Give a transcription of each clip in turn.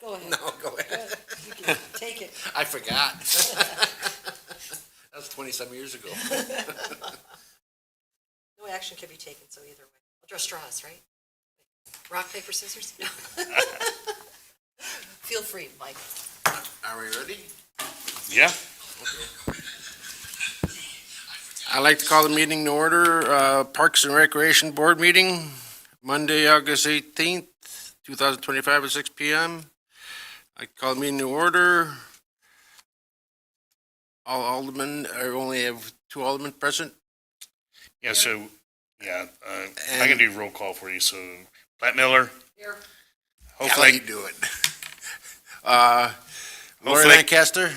Go ahead. No, go ahead. You can take it. I forgot. That was 20-some years ago. No action can be taken, so either way. I'll draw straws, right? Rock, paper, scissors? No. Feel free, Mike. Are we ready? Yeah. Okay. I'd like to call the meeting to order, Parks and Recreation Board meeting, Monday, August 18th, 2025 at 6 p.m. I call the meeting to order. All aldermen, I only have 2 aldermen present. Yeah, so, I can do roll call for you, so Platt-Miller. Here. I'll let you Hoeflich. do it. Lorena Hoeflich. Lancaster,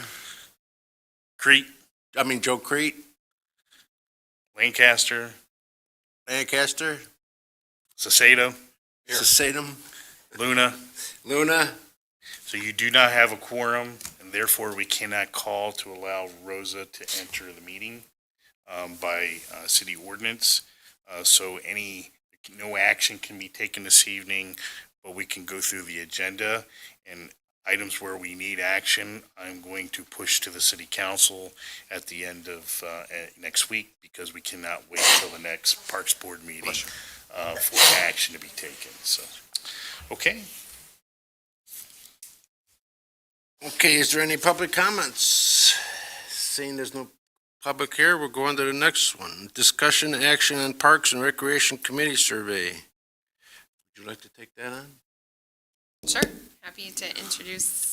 Kriete. Joe Kriete, Lancaster. Lancaster, Saucedo. Saucedo, Luna. Luna. So you do not have a quorum, and therefore we cannot call to allow Rosa to enter the meeting by city ordinance. So no action can be taken this evening, but we can go through the agenda, and items where we need action, I'm going to push to the city council at the end of next week, because we cannot wait till the next Parks Board meeting for action to be taken. So, okay. Okay, is there any public comments? Seeing there's no public here, we'll go on to the next one. Discussion action on Parks and Recreation Committee survey. Would you like to take that on? Sure, happy to introduce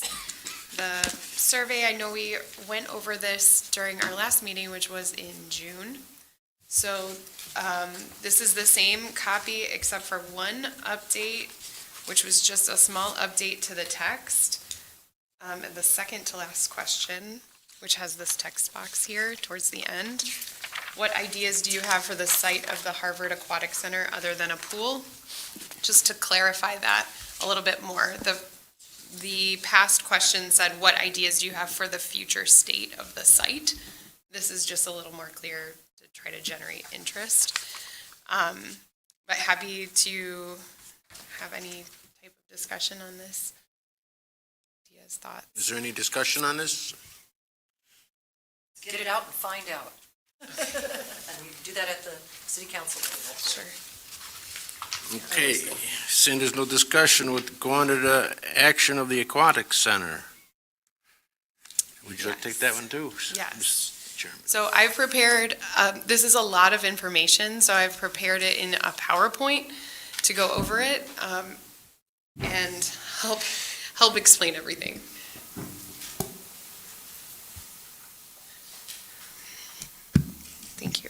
the survey. I know we went over this during our last meeting, which was in June. So this is the same copy except for one update, which was just a small update to the text. And the second to last question, which has this text box here towards the end. What ideas do you have for the site of the Harvard Aquatic Center other than a pool? Just to clarify that a little bit more. The past question said, what ideas do you have for the future state of the site? This is just a little more clear to try to generate interest. But happy to have any type of discussion on this. Ideas, thoughts? Is there any discussion on this? Get it out and find out. And we can do that at the city council meeting. Sure. Okay, seeing there's no discussion, we'll go on to the action of the Aquatic Center. Would you like to take that one too? Yes. Mr. Chairman? So I've prepared, this is a lot of information, so I've prepared it in a PowerPoint to go over it and help explain everything. Thank you.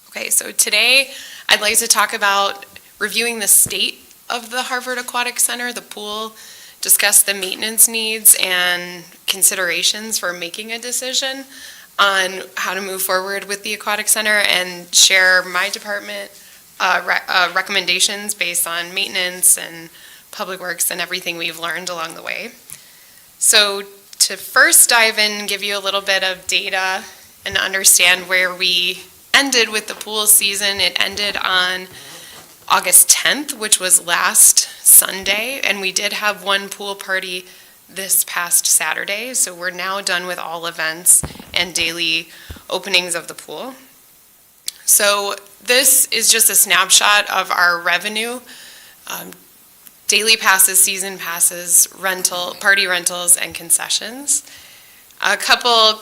Okay, so today I'd like to talk about reviewing the state of the Harvard Aquatic Center, the pool, discuss the maintenance needs and considerations for making a decision on how to move forward with the Aquatic Center, and share my department recommendations based on maintenance and public works and everything we've learned along the way. So to first dive in and give you a little bit of data and understand where we ended with the pool season. It ended on August 10th, which was last Sunday, and we did have one pool party this past Saturday, so we're now done with all events and daily openings of the pool. So this is just a snapshot of our revenue. Daily passes, season passes, party rentals, and concessions. A couple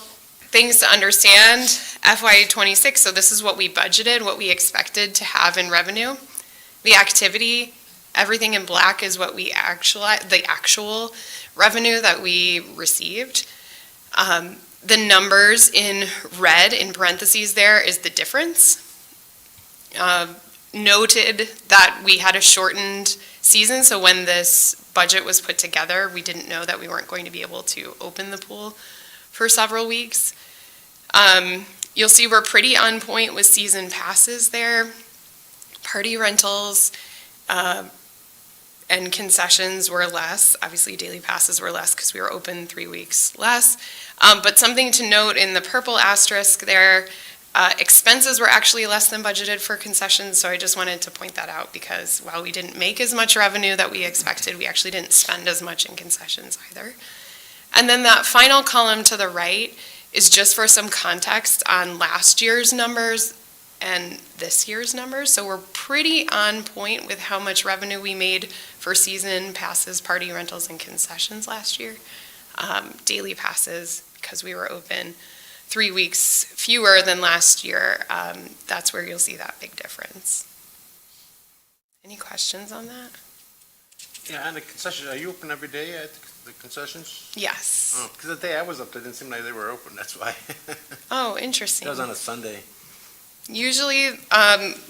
things to understand, FY26, so this is what we budgeted, what we expected to have in revenue. The activity, everything in black is what we the actual revenue that we received. The numbers in red, in parentheses there, is the difference. Noted that we had a shortened season, so when this budget was put together, we didn't know that we weren't going to be able to open the pool for several weeks. You'll see we're pretty on point with season passes there. Party rentals and concessions were less. Obviously, daily passes were less because we were open 3 weeks less. But something to note in the purple asterisk there, Expenses were actually less than budgeted for concessions, so I just wanted to point that out because while we didn't make as much revenue that we expected, we actually didn't spend as much in concessions either. And then that final column to the right is just for some context on last year's numbers and this year's numbers. So we're pretty on point with how much revenue we made for season passes, party rentals, and concessions last year. Daily passes, because we were open 3 weeks fewer than last year, that's where you'll see that big difference. Any questions on that? Yeah, and the concessions, are you open every day at the concessions? Yes. Oh, because the day I was up there, it didn't seem like they were open, that's why. Oh, interesting. That was on a Sunday. Usually,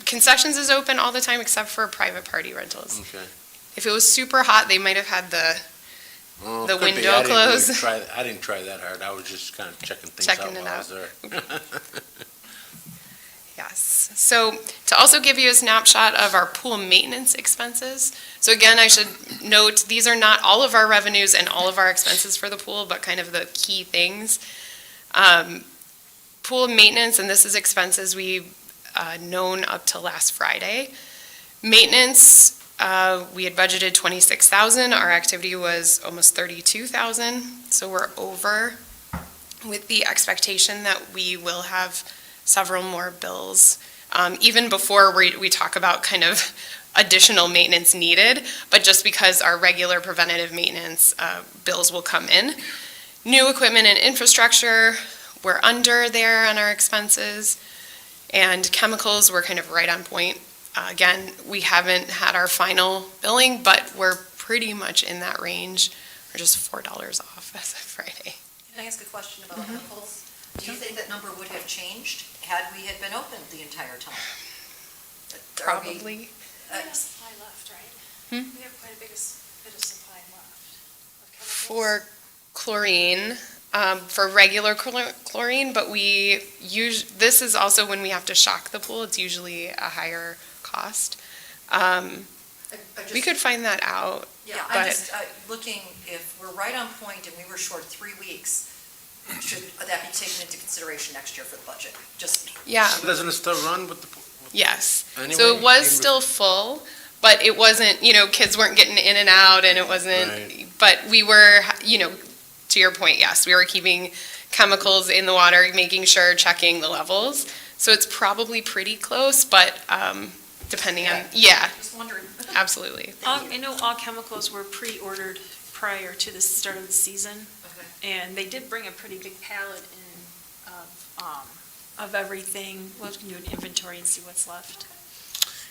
concessions is open all the time except for private party rentals. Okay. If it was super hot, they might have had the Oh, The could be. window I didn't really closed. I didn't try that hard. I was just kind of checking things Checking out it while I was there. Yes. So to also give you a snapshot of our pool maintenance expenses. So again, I should note, these are not all of our revenues and all of our expenses for the pool, but kind of the key things. Pool maintenance, and this is expenses we've known up to last Friday. Maintenance, we had budgeted 26,000. Our activity was almost 32,000. So we're over with the expectation that we will have several more bills, even before we talk about kind of additional maintenance needed, but just because our regular preventative maintenance bills will come in. New equipment and infrastructure, we're under there on our expenses, and chemicals, we're kind of right on point. Again, we haven't had our final billing, but we're pretty much in that range. We're just $4 off as of Friday. Can I ask a question about chemicals? Do you think that number would have changed had we had been open the entire time? Are we- Probably. We have supply left, right? We have quite a bit of supply left of chemicals. For chlorine, for regular chlorine, but this is also when we have to shock the pool, it's usually a higher cost. We could find that out. Yeah, but- I'm just looking, if we're right on point and we were short 3 weeks, should that be taken into consideration next year for the budget? Just, Yeah, Doesn't it still run with the? yes. So Anyway, it was even- still full, but it wasn't, kids weren't getting in and out and it wasn't, Right. but we were, to your point, yes, we were keeping chemicals in the water, making sure, checking the levels. So it's probably pretty close, but depending on, yeah, just wondering. absolutely. I know all chemicals were pre-ordered prior to the start of the season, Okay. and they did bring a pretty big pallet in of everything. We'll have to do an inventory and see what's left.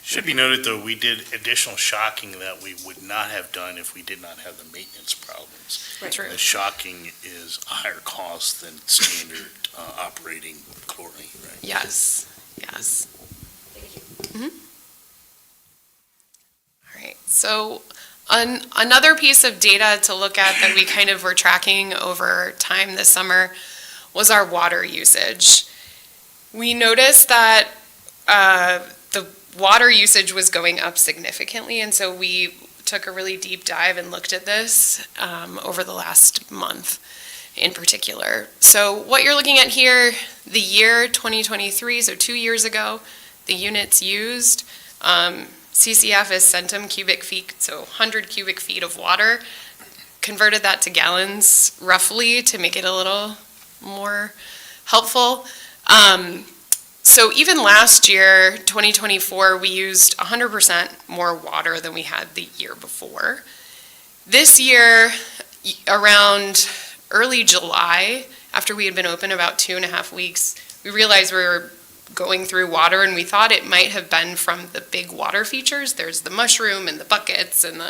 Should be noted, though, we did additional shocking that we would not have done if we did not have the maintenance problems. True. The shocking is a higher cost than standard operating chlorine, right? Yes, yes. Thank you. All right, so another piece of data to look at that we kind of were tracking over time this summer was our water usage. We noticed that the water usage was going up significantly, and so we took a really deep dive and looked at this over the last month in particular. So what you're looking at here, the year 2023, so 2 years ago, the units used, CCF is centum cubic feet, so 100 cubic feet of water, converted that to gallons roughly to make it a little more helpful. So even last year, 2024, we used 100% more water than we had the year before. This year, around early July, after we had been open about 2.5 weeks, we realized we were going through water, and we thought it might have been from the big water features. There's the mushroom and the buckets and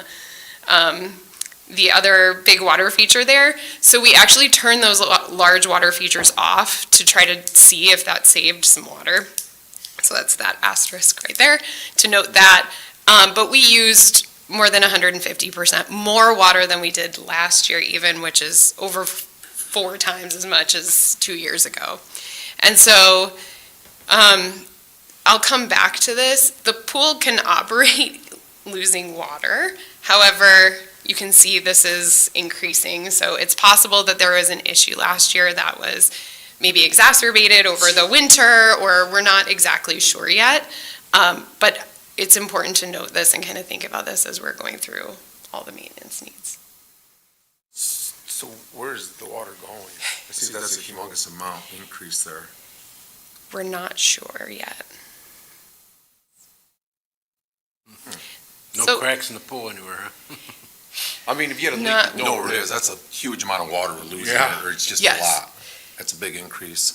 the other big water feature there. So we actually turned those large water features off to try to see if that saved some water. So that's that asterisk right there to note that. But we used more than 150% more water than we did last year even, which is over 4 times as much as 2 years ago. And so I'll come back to this. The pool can operate losing water. However, you can see this is increasing. So it's possible that there was an issue last year that was maybe exacerbated over the winter, or we're not exactly sure yet. But it's important to note this and kind of think about this as we're going through all the maintenance needs. So where's the water going? I see that's a humongous amount increase there. We're not sure yet. No So- cracks in the pool anywhere, huh? I mean, if you had a Not- leak, you know where it is. That's a huge amount of water we're losing, Yeah. or it's just a Yes. lot. That's a big increase.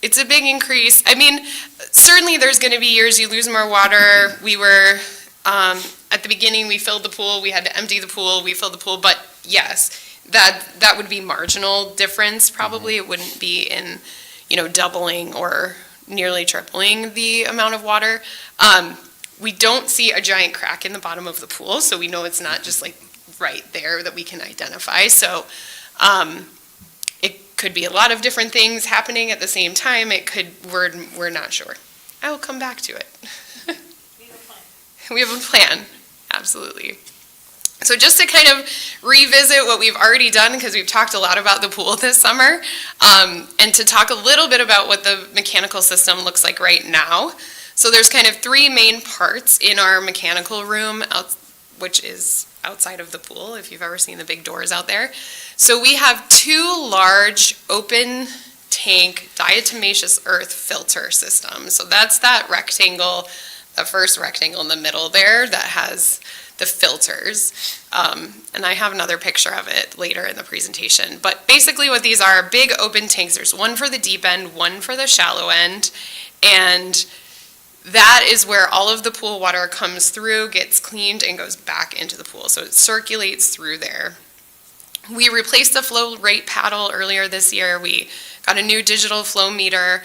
It's a big increase. I mean, certainly there's going to be years you lose more water. We were, at the beginning, we filled the pool, we had to empty the pool, we filled the pool, but yes, that would be marginal difference probably. It wouldn't be in, doubling or nearly tripling the amount of water. We don't see a giant crack in the bottom of the pool, so we know it's not just like right there that we can identify. So it could be a lot of different things happening at the same time. We're not sure. I will come back to it. We have a plan, absolutely. So just to kind of revisit what we've already done, because we've talked a lot about the pool this summer, and to talk a little bit about what the mechanical system looks like right now. So there's kind of three main parts in our mechanical room, which is outside of the pool, if you've ever seen the big doors out there. So we have two large open tank diatomaceous earth filter systems. So that's that rectangle, the first rectangle in the middle there that has the filters. And I have another picture of it later in the presentation. But basically what these are big open tanks. There's one for the deep end, one for the shallow end. And that is where all of the pool water comes through, gets cleaned, and goes back into the pool. So it circulates through there. We replaced the flow rate paddle earlier this year. We got a new digital flow meter.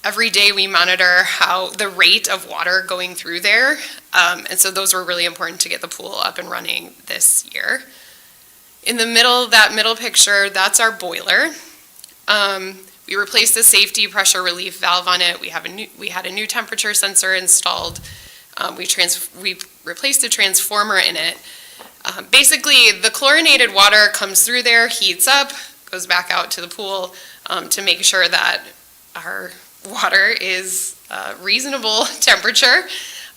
Every day we monitor how the rate of water going through there. And so those were really important to get the pool up and running this year. In the middle, that middle picture, that's our boiler. We replaced the safety pressure relief valve on it. We had a new temperature sensor installed. We replaced a transformer in it. Basically, the chlorinated water comes through there, heats up, goes back out to the pool to make sure that our water is reasonable temperature.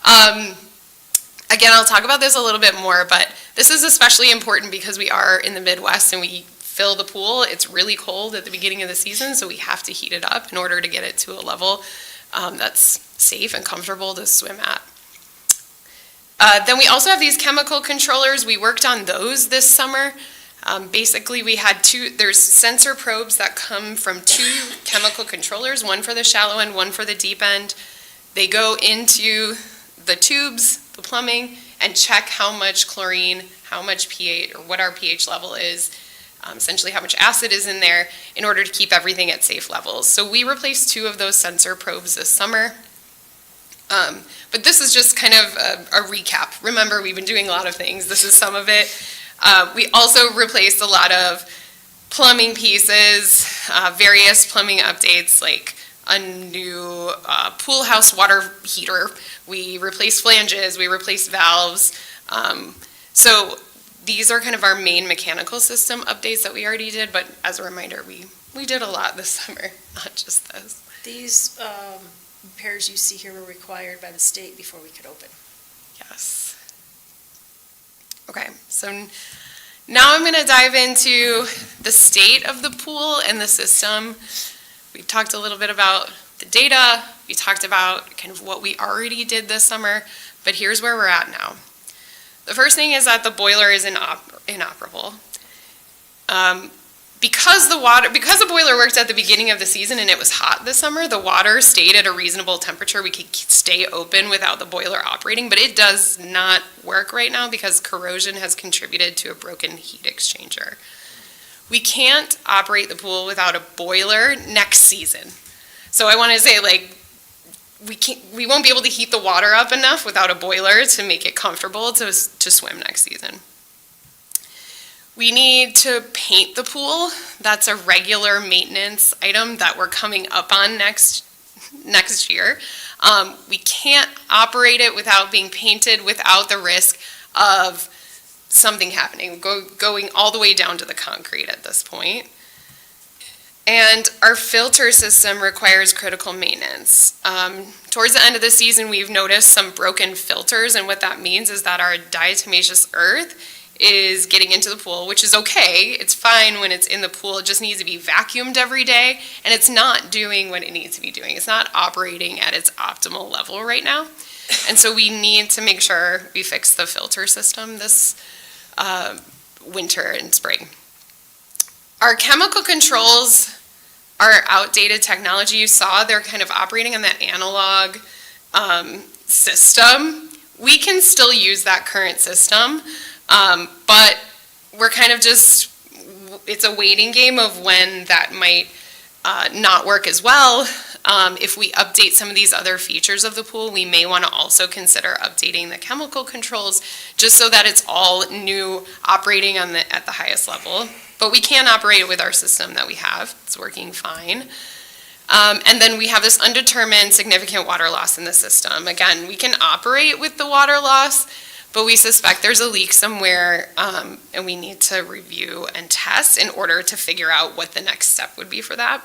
Again, I'll talk about this a little bit more, but this is especially important because we are in the Midwest and we fill the pool. It's really cold at the beginning of the season, so we have to heat it up in order to get it to a level that's safe and comfortable to swim at. Then we also have these chemical controllers. We worked on those this summer. Basically, we had there's sensor probes that come from two chemical controllers, one for the shallow end, one for the deep end. They go into the tubes, the plumbing, and check how much chlorine, how much pH, or what our pH level is, essentially how much acid is in there, in order to keep everything at safe levels. So we replaced two of those sensor probes this summer. But this is just kind of a recap. Remember, we've been doing a lot of things. This is some of it. We also replaced a lot of plumbing pieces, various plumbing updates, like a new pool house water heater. We replaced flanges, we replaced valves. So these are kind of our main mechanical system updates that we already did, but as a reminder, we did a lot this summer, not just this. These repairs you see here were required by the state before we could open. Yes. Okay, so now I'm going to dive into the state of the pool and the system. We've talked a little bit about the data. We talked about kind of what we already did this summer, but here's where we're at now. The first thing is that the boiler is inoperable. Because the boiler worked at the beginning of the season and it was hot this summer, the water stayed at a reasonable temperature. We could stay open without the boiler operating, but it does not work right now because corrosion has contributed to a broken heat exchanger. We can't operate the pool without a boiler next season. So I want to say, we won't be able to heat the water up enough without a boiler to make it comfortable to swim next season. We need to paint the pool. That's a regular maintenance item that we're coming up on next year. We can't operate it without being painted, without the risk of something happening, going all the way down to the concrete at this point. And our filter system requires critical maintenance. Towards the end of the season, we've noticed some broken filters, and what that means is that our diatomaceous earth is getting into the pool, which is okay. It's fine when it's in the pool. It just needs to be vacuumed every day, and it's not doing what it needs to be doing. It's not operating at its optimal level right now. And so we need to make sure we fix the filter system this winter and spring. Our chemical controls are outdated technology. You saw they're kind of operating on that analog system. We can still use that current system, but we're kind of just, it's a waiting game of when that might not work as well. If we update some of these other features of the pool, we may want to also consider updating the chemical controls just so that it's all new, operating on at the highest level. But we can operate with our system that we have. It's working fine. And then we have this undetermined significant water loss in the system. Again, we can operate with the water loss, but we suspect there's a leak somewhere, and we need to review and test in order to figure out what the next step would be for that.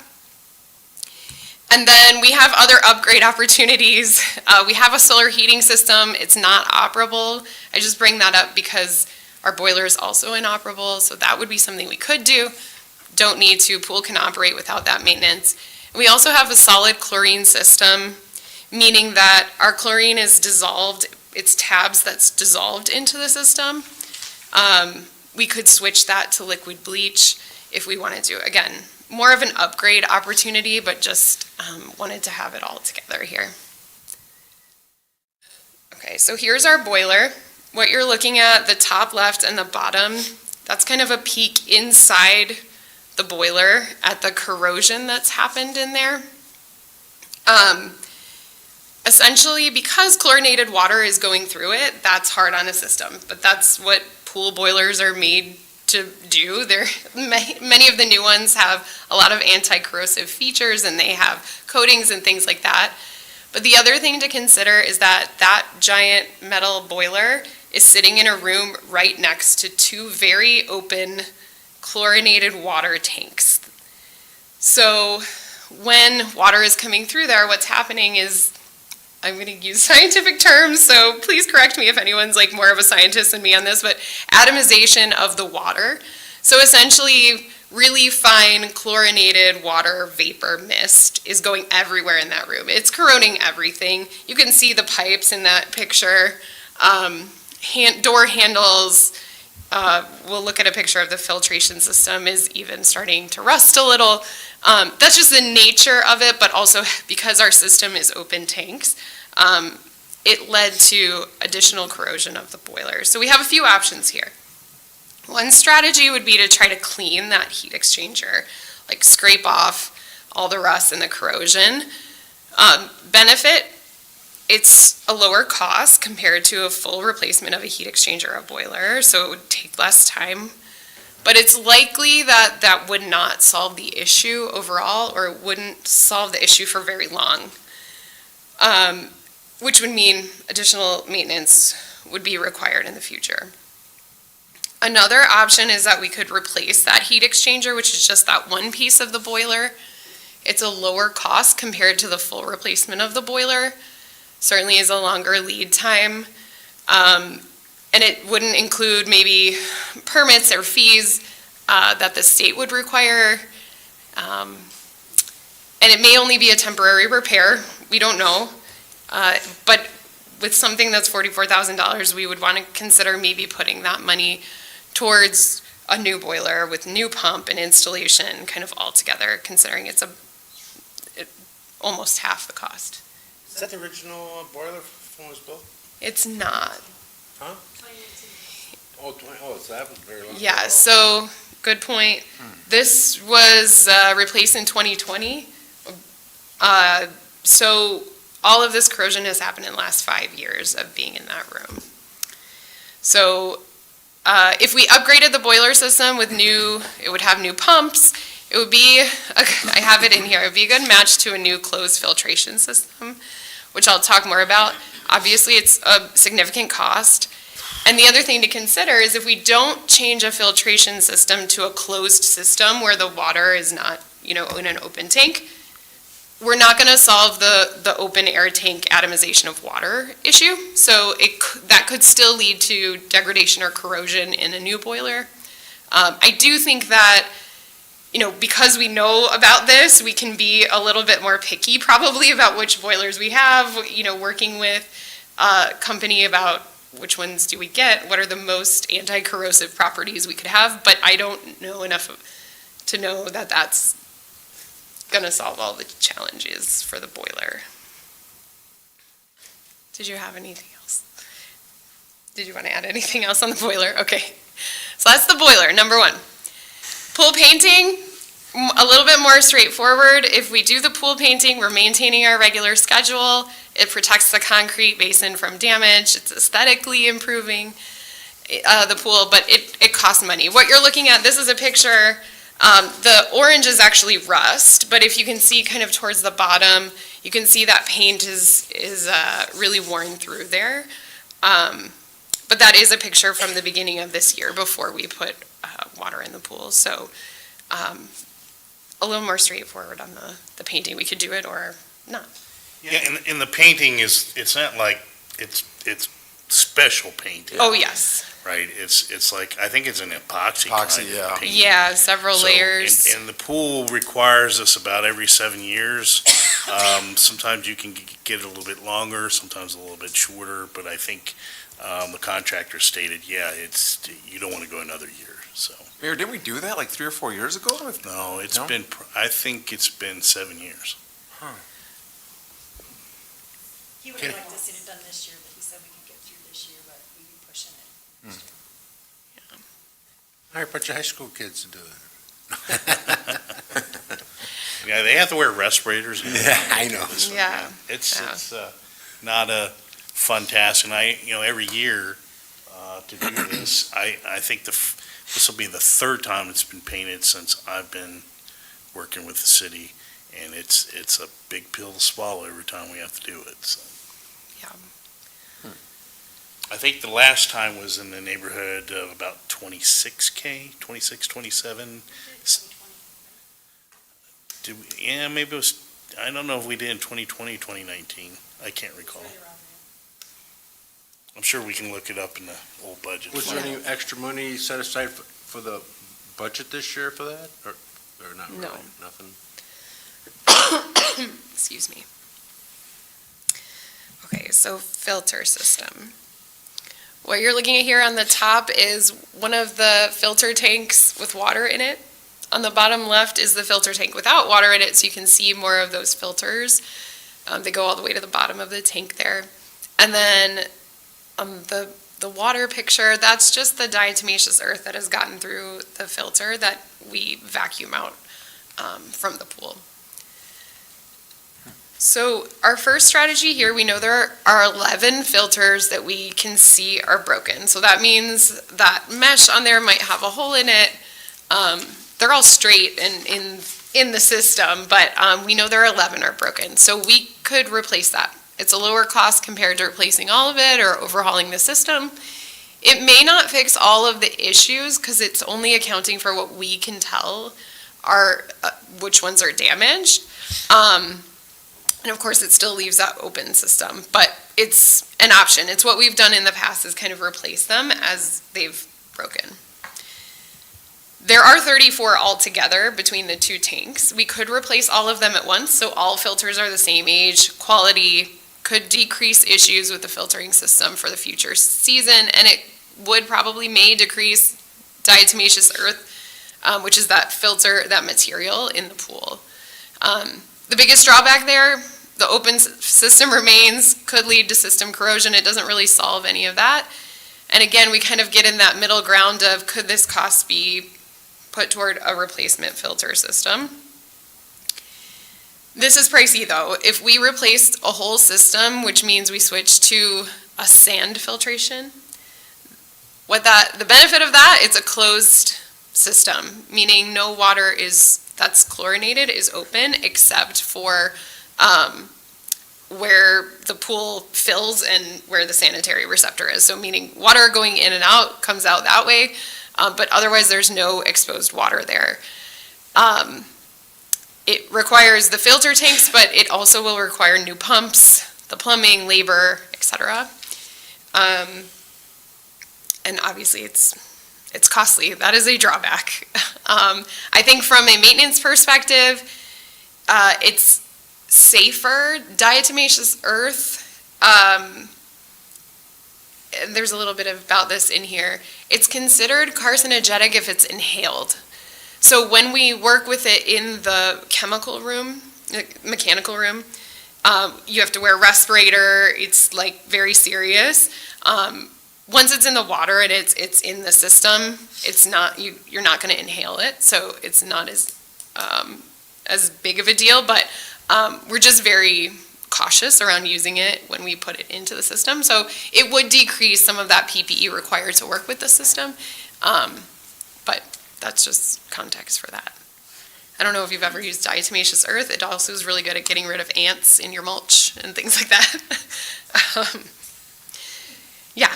And then we have other upgrade opportunities. We have a solar heating system. It's not operable. I just bring that up because our boiler is also inoperable, so that would be something we could do. Don't need to. Pool can operate without that maintenance. We also have a solid chlorine system, meaning that our chlorine is dissolved. It's tabs that's dissolved into the system. We could switch that to liquid bleach if we wanted to. Again, more of an upgrade opportunity, but just wanted to have it all together here. Okay, so here's our boiler. What you're looking at, the top left and the bottom, that's kind of a peek inside the boiler at the corrosion that's happened in there. Essentially, because chlorinated water is going through it, that's hard on a system, but that's what pool boilers are made to do. Many of the new ones have a lot of anti-corrosive features, and they have coatings and things like that. But the other thing to consider is that that giant metal boiler is sitting in a room right next to two very open chlorinated water tanks. So when water is coming through there, what's happening is, I'm going to use scientific terms, so please correct me if anyone's like more of a scientist than me on this, but atomization of the water. So essentially, really fine chlorinated water vapor mist is going everywhere in that room. It's corroding everything. You can see the pipes in that picture, door handles. We'll look at a picture of the filtration system is even starting to rust a little. That's just the nature of it, but also because our system is open tanks, it led to additional corrosion of the boiler. So we have a few options here. One strategy would be to try to clean that heat exchanger, like scrape off all the rust and the corrosion. Benefit, it's a lower cost compared to a full replacement of a heat exchanger or boiler, so it would take less time. But it's likely that that would not solve the issue overall, or it wouldn't solve the issue for very long, which would mean additional maintenance would be required in the future. Another option is that we could replace that heat exchanger, which is just that one piece of the boiler. It's a lower cost compared to the full replacement of the boiler. Certainly is a longer lead time. And it wouldn't include maybe permits or fees that the state would require. And it may only be a temporary repair. We don't know. But with something that's $44,000, we would want to consider maybe putting that money towards a new boiler with new pump and installation kind of all together, considering it's almost half the cost. Is that the original boiler when it was built? It's not. Huh? So that was very long ago. Yeah, so good point. This was replaced in 2020. So all of this corrosion has happened in the last 5 years of being in that room. So if we upgraded the boiler system with it would have new pumps. It would be, I have it in here, it would be a good match to a new closed filtration system, which I'll talk more about. Obviously, it's a significant cost. And the other thing to consider is if we don't change a filtration system to a closed system where the water is not in an open tank. We're not going to solve the open air tank atomization of water issue, so that could still lead to degradation or corrosion in a new boiler. I do think that, because we know about this, we can be a little bit more picky probably about which boilers we have, working with a company about which ones do we get, what are the most anti-corrosive properties we could have, but I don't know enough to know that that's going to solve all the challenges for the boiler. Did you have anything else? Did you want to add anything else on the boiler? Okay, so that's the boiler, number one. Pool painting, a little bit more straightforward. If we do the pool painting, we're maintaining our regular schedule. It protects the concrete basin from damage. It's aesthetically improving the pool, but it costs money. What you're looking at, this is a picture. The orange is actually rust, but if you can see kind of towards the bottom, you can see that paint is really worn through there. But that is a picture from the beginning of this year before we put water in the pool. So a little more straightforward on the painting. We could do it or not. Yeah, and the painting it's not like it's special painting. Oh, yes. Right, it's like, I think it's an epoxy Epoxy, kind yeah. of paint. Yeah, several So, layers. And the pool requires us about every 7 years. Sometimes you can get it a little bit longer, sometimes a little bit shorter, but I think the contractor stated, you don't want to go another year, so. Mayor, didn't we do that like 3 or 4 years ago? No, No? I think it's been 7 years. He would have liked to see it done this year, but he said we could get through this year, but we'd be pushing it. All right, bunch of high school kids to do it. Yeah, they have to wear respirators. Yeah, I know. Yeah. It's not a fun task, and every year to do this, I think this will be the third time it's been painted since I've been working with the city, and it's a big pill to swallow every time we have to do it, so. Yeah. I think the last time was in the neighborhood of about 26K, 26, 27. Maybe it was, I don't know if we did in 2020, 2019. I can't recall. I'm sure we can look it up in the old budget. Was there any extra money set aside for the budget this year for that, or not really? No. Nothing? Excuse me. Okay, so filter system. What you're looking at here on the top is one of the filter tanks with water in it. On the bottom left is the filter tank without water in it, so you can see more of those filters. They go all the way to the bottom of the tank there. And then the water picture, that's just the diatomaceous earth that has gotten through the filter that we vacuum out from the pool. So our first strategy here, we know there are 11 filters that we can see are broken. So that means that mesh on there might have a hole in it. They're all straight and in the system, but we know there are 11 are broken. So we could replace that. It's a lower cost compared to replacing all of it or overhauling the system. It may not fix all of the issues because it's only accounting for what we can tell are which ones are damaged. And of course, it still leaves that open system, but it's an option. It's what we've done in the past is kind of replace them as they've broken. There are 34 altogether between the two tanks. We could replace all of them at once, so all filters are the same age, quality, could decrease issues with the filtering system for the future season, and it would probably may decrease diatomaceous earth, which is that filter, that material in the pool. The biggest drawback there, the open system remains, could lead to system corrosion. It doesn't really solve any of that. And again, we kind of get in that middle ground of could this cost be put toward a replacement filter system? This is pricey though. If we replaced a whole system, which means we switch to a sand filtration, the benefit of that, it's a closed system, meaning no water that's chlorinated is open except for where the pool fills and where the sanitary receptor is. So meaning water going in and out comes out that way, but otherwise there's no exposed water there. It requires the filter tanks, but it also will require new pumps, the plumbing, labor, etc. And obviously it's costly. That is a drawback. I think from a maintenance perspective, it's safer. Diatomaceous earth, there's a little bit about this in here. It's considered carcinogenic if it's inhaled. So when we work with it in the chemical room, mechanical room, you have to wear a respirator. It's like very serious. Once it's in the water and it's in the system, it's not, you're not going to inhale it. So it's not as big of a deal, but we're just very cautious around using it when we put it into the system. So it would decrease some of that PPE required to work with the system. But that's just context for that. I don't know if you've ever used diatomaceous earth. It also is really good at getting rid of ants in your mulch and things like that. Yeah.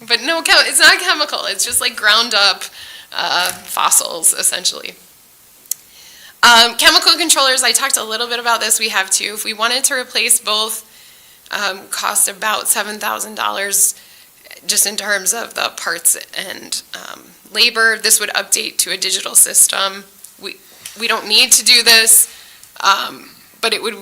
But no, it's not chemical. It's just like ground up fossils, essentially. Chemical controllers, I talked a little bit about this. We have two. If we wanted to replace both, cost about $7,000 just in terms of the parts and labor. This would update to a digital system. We don't need to do this, but it would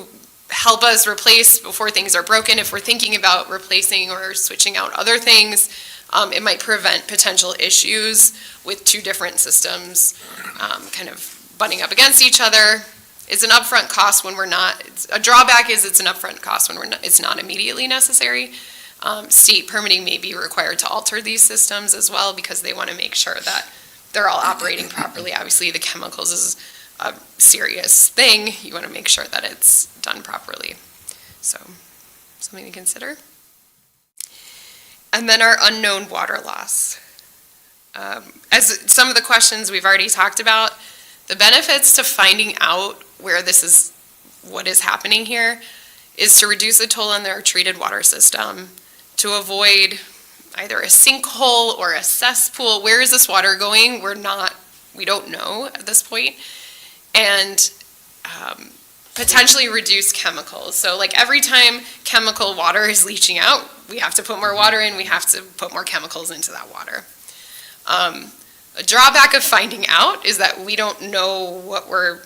help us replace before things are broken. If we're thinking about replacing or switching out other things, it might prevent potential issues with two different systems kind of butting up against each other. It's an upfront cost when we're not, a drawback is it's an upfront cost when it's not immediately necessary. State permitting may be required to alter these systems as well because they want to make sure that they're all operating properly. Obviously, the chemicals is a serious thing. You want to make sure that it's done properly. So, something to consider. And then our unknown water loss. As some of the questions we've already talked about, the benefits to finding out where this is, what is happening here, is to reduce the toll on their treated water system, to avoid either a sinkhole or a cesspool. Where is this water going? We don't know at this point. And potentially reduce chemicals. So like every time chemical water is leaching out, we have to put more water in, we have to put more chemicals into that water. A drawback of finding out is that we don't know what we're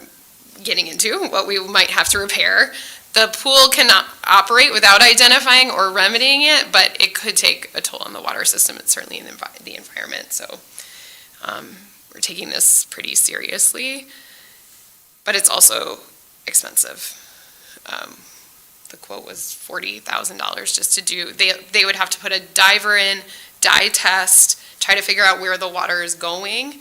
getting into, what we might have to repair. The pool cannot operate without identifying or remedying it, but it could take a toll on the water system and certainly in the environment. So we're taking this pretty seriously, but it's also expensive. The quote was $40,000 just to do, they would have to put a diver in, dye test, try to figure out where the water is going,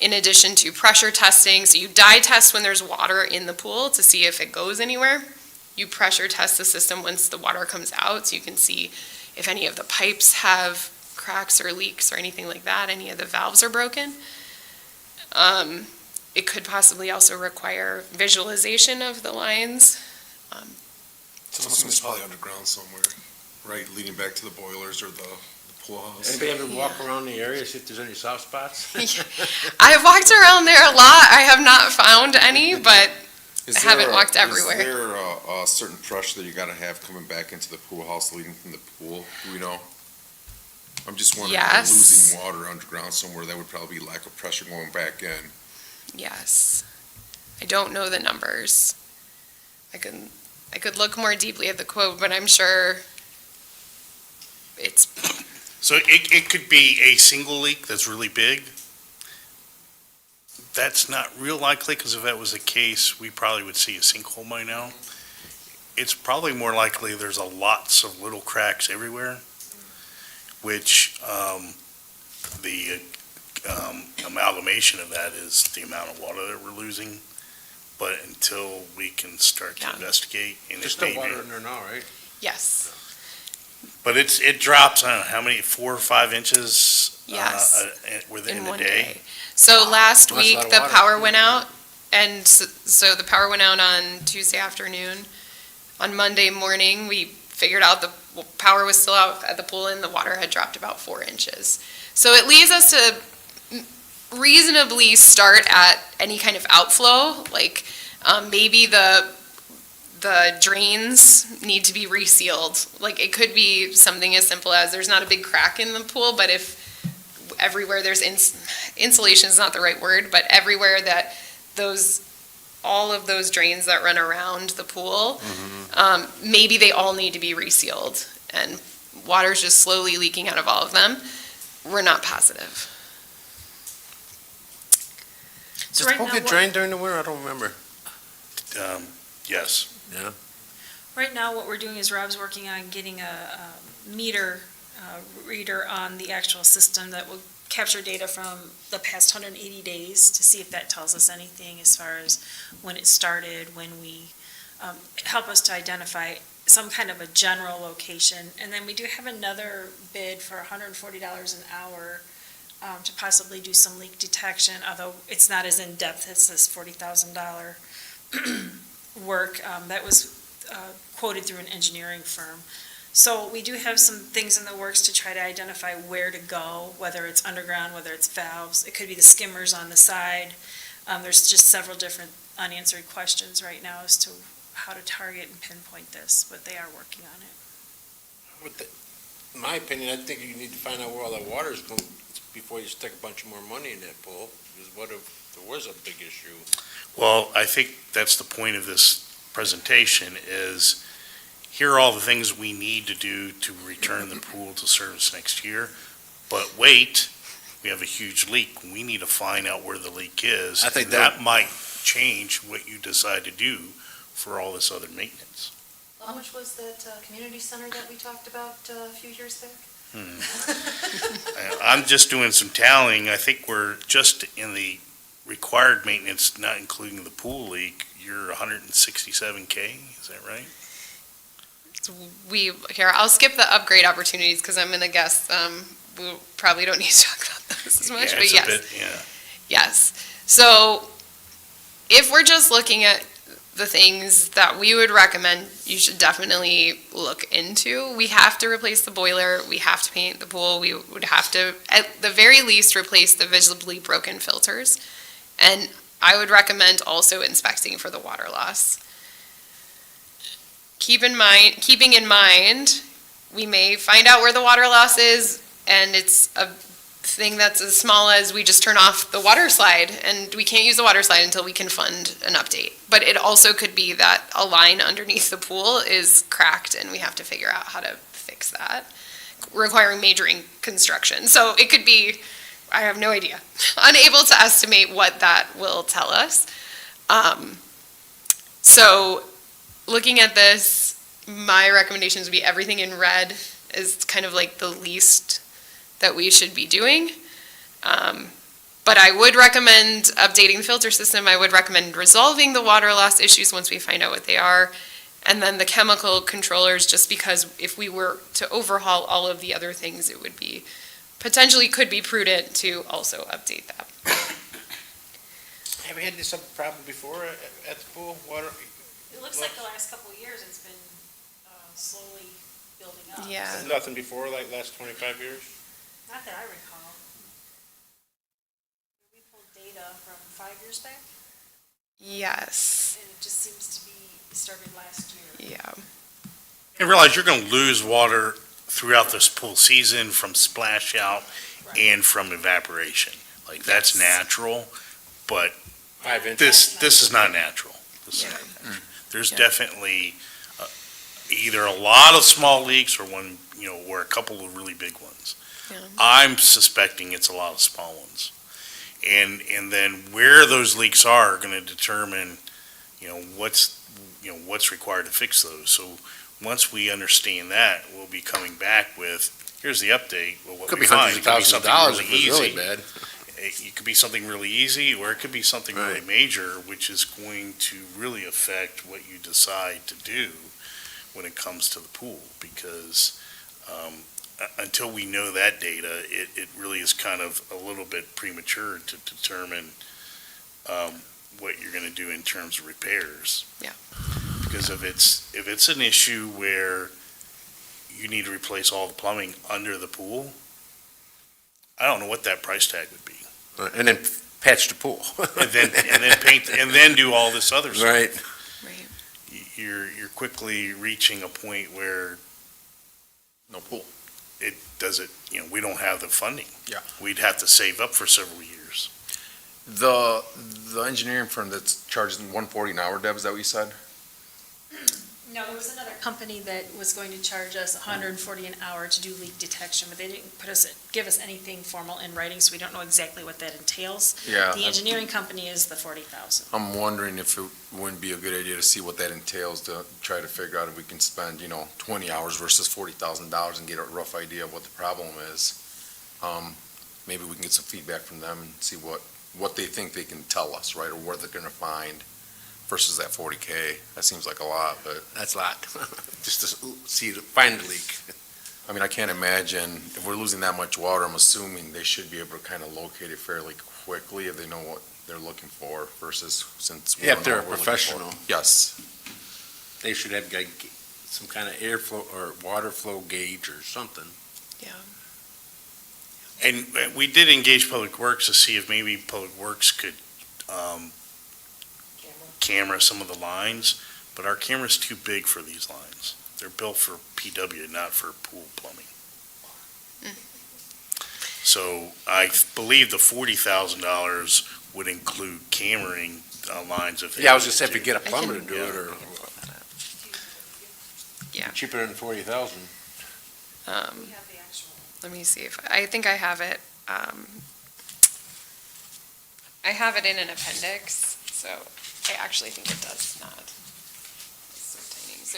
in addition to pressure testing. So you dye test when there's water in the pool to see if it goes anywhere. You pressure test the system once the water comes out so you can see if any of the pipes have cracks or leaks or anything like that, any of the valves are broken. It could possibly also require visualization of the lines. So it's probably underground somewhere, right, leading back to the boilers or the pool house. Anybody ever walk around the area, see if there's any soft spots? I've walked around there a lot. I have not found any, but I haven't walked everywhere. Is there a certain pressure that you gotta have coming back into the pool house leading from the pool? Do we know? I'm just wondering, if Yes. losing water underground somewhere, that would probably be lack of pressure going back in. Yes. I don't know the numbers. I could look more deeply at the quote, but I'm sure it's, So it could be a single leak that's really big. That's not real likely, because if that was the case, we probably would see a sinkhole by now. It's probably more likely there's lots of little cracks everywhere, which the amalgamation of that is the amount of water that we're losing. But until we can start to Yeah. investigate, and There's it still may water be, in there now, right? yes. but it drops, I don't know, how many, 4 or 5 inches? Yes. Within In a one day. day. So last That's a week, lot of the water. power went out, and so the power went out on Tuesday afternoon. On Monday morning, we figured out the power was still out at the pool and the water had dropped about 4 inches. So it leads us to reasonably start at any kind of outflow, like maybe the drains need to be resealed. Like it could be something as simple as there's not a big crack in the pool, but if everywhere there's insulation is not the right word, but everywhere that all of those drains that run around the pool, maybe they all need to be resealed and water's just slowly leaking out of all of them. We're not positive. Does So the right pool now, get what- drained during the winter? I don't remember. Yes. Yeah. Right now, what we're doing is Rob's working on getting a meter reader on the actual system that will capture data from the past 180 days to see if that tells us anything as far as when it started, when we, help us to identify some kind of a general location. And then we do have another bid for $140 an hour to possibly do some leak detection, although it's not as in-depth as this $40,000 work that was quoted through an engineering firm. So we do have some things in the works to try to identify where to go, whether it's underground, whether it's valves. It could be the skimmers on the side. There's just several different unanswered questions right now as to how to target and pinpoint this, but they are working on it. In my opinion, I think you need to find out where all that water is going before you stick a bunch more money in that pool. Because what if there was a big issue? Well, I think that's the point of this presentation is here are all the things we need to do to return the pool to service next year. But wait, we have a huge leak. We need to find out where the leak is. I think and that might change what you decide to do for all this other maintenance. How much was that community center that we talked about a few years back? I'm just doing some tallying. I think we're just in the required maintenance, not including the pool leak, you're 167K, is that right? I'll skip the upgrade opportunities because I'm going to guess we probably don't need to talk about those as much, Yeah, but it's a yes. bit, yeah. Yes. So if we're just looking at the things that we would recommend you should definitely look into, we have to replace the boiler, we have to paint the pool, we would have to, at the very least, replace the visibly broken filters. And I would recommend also inspecting for the water loss. Keeping in mind, we may find out where the water loss is, and it's a thing that's as small as we just turn off the water slide, and we can't use the water slide until we can fund an update. But it also could be that a line underneath the pool is cracked, and we have to figure out how to fix that, requiring major construction. So it could be, I have no idea, unable to estimate what that will tell us. So looking at this, my recommendations would be everything in red is kind of like the least that we should be doing. But I would recommend updating the filter system. I would recommend resolving the water loss issues once we find out what they are. And then the chemical controllers, just because if we were to overhaul all of the other things, it would be, potentially could be prudent to also update that. Have you had this problem before at the pool? Water? It looks like the last couple of years it's been slowly building up. Yeah. Nothing before, like last 25 years? Not that I recall. We pulled data from 5 years back, Yes. and it just seems to be started last year. Yeah. And realize you're going to lose water throughout this pool season from splash out and from evaporation. Like that's natural, but 5 inches? this is not natural. This is Yeah. not natural. There's Yeah. definitely either a lot of small leaks or one, or a couple of really big ones. Yeah. I'm suspecting it's a lot of small ones. And then where those leaks are going to determine, what's required to fix those. So once we understand that, we'll be coming back with, here's the update. Well, what Could we be find, hundreds it of could be thousands of something dollars really if it was really easy. bad. It could be something really easy, or it could be something really Right. major, which is going to really affect what you decide to do when it comes to the pool, because until we know that data, it really is kind of a little bit premature to determine what you're going to do in terms of repairs. Yeah. Because if it's an issue where you need to replace all the plumbing under the pool, I don't know what that price tag would be. And then patch the pool. and then paint, and then do all this other stuff. Right. Right. You're quickly reaching a point where No pool. it doesn't, we don't have the funding. Yeah. We'd have to save up for several years. The engineering firm that's charging $140 an hour, Deb, is that what you said? No, there was another company that was going to charge us $140 an hour to do leak detection, but they didn't give us anything formal in writing, so we don't know exactly what that entails. Yeah. The engineering company is the $40,000. I'm wondering if it wouldn't be a good idea to see what that entails to try to figure out if we can spend, 20 hours versus $40,000 and get a rough idea of what the problem is. Maybe we can get some feedback from them and see what they think they can tell us, right, or what they're gonna find versus that 40K. That seems like a lot, but, That's a lot. Just to find the leak. I mean, I can't imagine, if we're losing that much water, I'm assuming they should be able to kind of locate it fairly quickly if they know what they're looking for versus since. we Yeah, don't if they're know a what we're looking for. professional. Yes. They should have like some kind of airflow or water flow gauge or something. Yeah. And we did engage Public Works to see if maybe Public Works could camera some of the lines, but our camera's too big for these lines. They're built for PW, not for pool plumbing. So I believe the $40,000 would include cameraing lines if they. Yeah, I was just saying, needed if we get a I plumber to can- do it, or Yeah. cheaper than 40,000. Let me see I think I have it. I have it in an appendix, so I actually think it does not. It's so tiny. So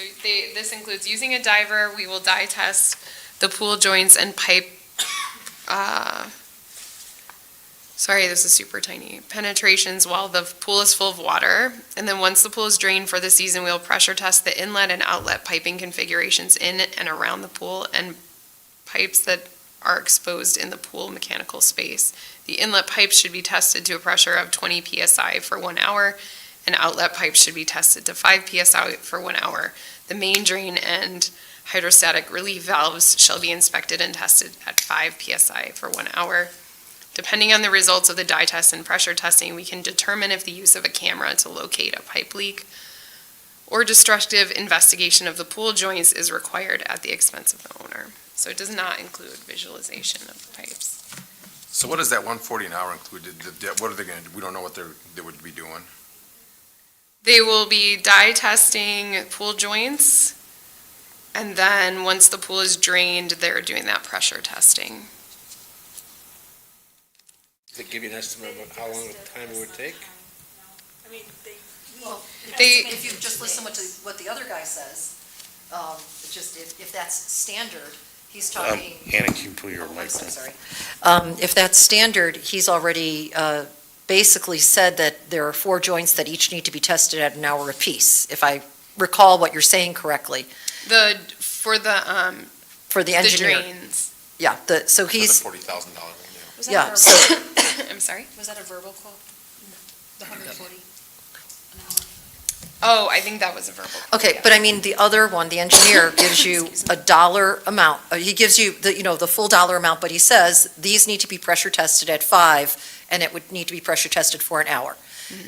this includes using a diver, we will dye test the pool joints and pipe, sorry, this is super tiny, penetrations while the pool is full of water. And then once the pool is drained for the season, we'll pressure test the inlet and outlet piping configurations in and around the pool and pipes that are exposed in the pool mechanical space. The inlet pipes should be tested to a pressure of 20 PSI for 1 hour, and outlet pipes should be tested to 5 PSI for 1 hour. The main drain and hydrostatic relief valves shall be inspected and tested at 5 PSI for 1 hour. Depending on the results of the dye test and pressure testing, we can determine if the use of a camera to locate a pipe leak or destructive investigation of the pool joints is required at the expense of the owner. So it does not include visualization of the pipes. So what does that 140 an hour include? What are they gonna do? We don't know what they would be doing. They will be dye testing pool joints, and then once the pool is drained, they're doing that pressure testing. Does it give you an estimate of how long time it would take? I mean, Well, They- if you just listen what the other guy says, just if that's standard, he's talking. Anna, can you pull your Oh, mic I'm so down? sorry. If that's standard, he's already basically said that there are 4 joints that each need to be tested at an hour apiece, if I recall what you're saying correctly, For the for the the engineer. drains. Yeah, so For the he's, $40,000, was yeah, that so, verbal? I'm sorry? Was that a verbal quote? The 140 an hour? Oh, I think that was a verbal. quote, okay, yeah. but I mean, the other one, the engineer gives you a dollar amount, he gives you the full dollar amount, but he says, these need to be pressure tested at 5, and it would need to be pressure tested for an hour.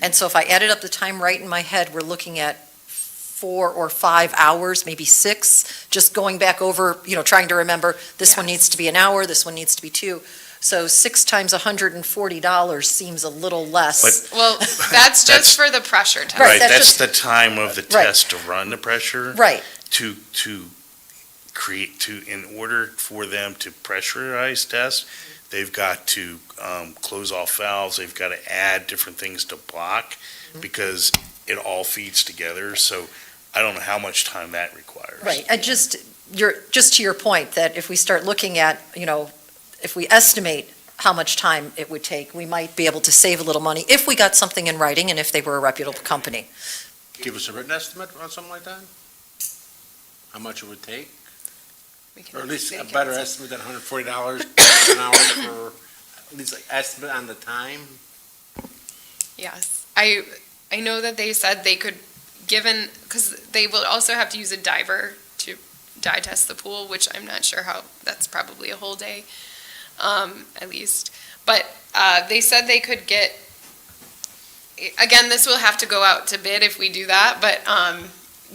And so if I added up the time right in my head, we're looking at 4 or 5 hours, maybe 6, just going back over, trying to remember, this one Yes. needs to be an hour, this one needs to be 2. So 6 times $140 seems a little less. Well, that's just for the pressure test. Right, Right, that's that's the time of the Right. test to run the pressure. Right, To in order for them to pressurize test, they've got to close off valves, they've got to add different things to block, because it all feeds together, so I don't know how much time that requires. right. And just to your point, that if we start looking at, if we estimate how much time it would take, we might be able to save a little money if we got something in writing and if they were a reputable company. Give us a written estimate on something like that? How much it would take? We can Or at least a think better it's- estimate than $140 an hour for, at least like estimate on the time? Yes. I know that they said they could, because they will also have to use a diver to dye test the pool, which I'm not sure how, that's probably a whole day. at least. But they said they could get, again, this will have to go out to bid if we do that, but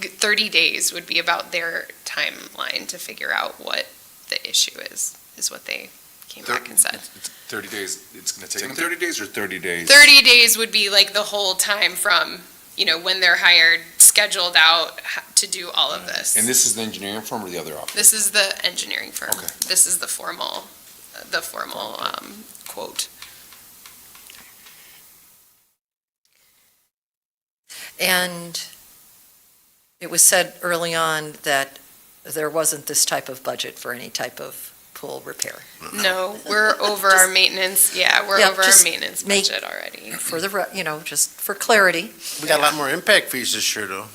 30 days would be about their timeline to figure out what the issue is what they came back and said. 30 days, it's gonna take them 30 days or 30 days? 30 days would be like the whole time from, when they're hired, scheduled out to do all of this. And this is the engineering firm or the other office? This is the engineering firm. Okay. This is the formal quote. And it was said early on that there wasn't this type of budget for any type of pool repair. No, we're over our maintenance, we're Yeah, over our just maintenance make- budget already. For the, just for clarity. We got a lot more impact fees this year, though.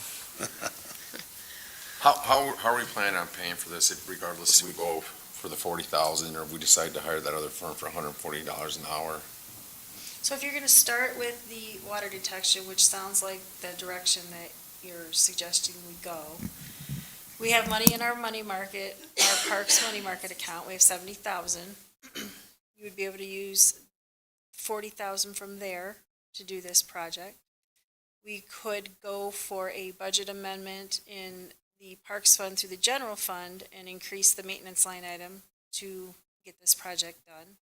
How are we planning on paying for this if regardless if we go for the 40,000 or if we decide to hire that other firm for $140 an hour? So if you're gonna start with the water detection, which sounds like the direction that you're suggesting we go, we have money in our money market, our parks money market account, we have 70,000. You would be able to use 40,000 from there to do this project. We could go for a budget amendment in the parks fund through the general fund and increase the maintenance line item to get this project done.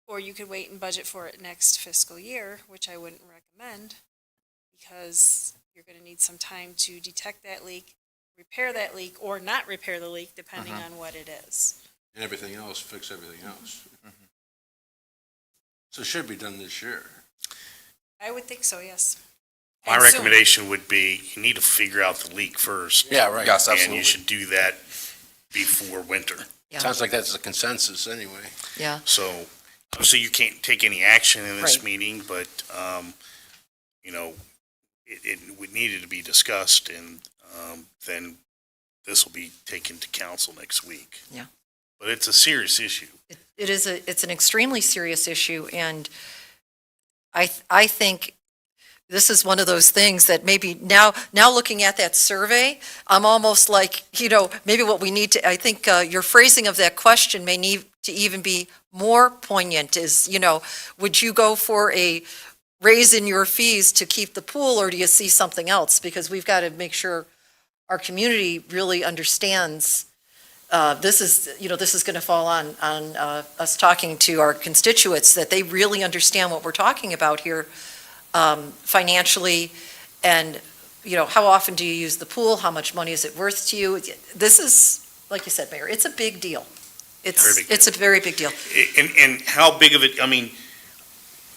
Or you could wait and budget for it next fiscal year, which I wouldn't recommend, because you're gonna need some time to detect that leak, repair that leak, or not repair the leak, depending on what it is. And everything else, fix everything else. So it should be done this year. I would think so, yes. My And soon. recommendation would be, you need to figure out the leek first. Yeah, right. Yes, And you absolutely. should do that before winter. Yeah. Sounds like that's a consensus anyway. Yeah. So, obviously you can't take any action in this Right. meeting, but, it needed to be discussed, and then this will be taken to council next week. Yeah. But it's a serious issue. It's an extremely serious issue, and I think this is one of those things that maybe now looking at that survey, I'm almost like, maybe what we need to, I think your phrasing of that question may need to even be more poignant is, would you go for a raise in your fees to keep the pool, or do you see something else? Because we've got to make sure our community really understands this is going to fall on us talking to our constituents, that they really understand what we're talking about here financially, and, how often do you use the pool? How much money is it worth to you? This is, like you said, Mayor, it's a big deal. Very big It's a very big deal. And how big of it,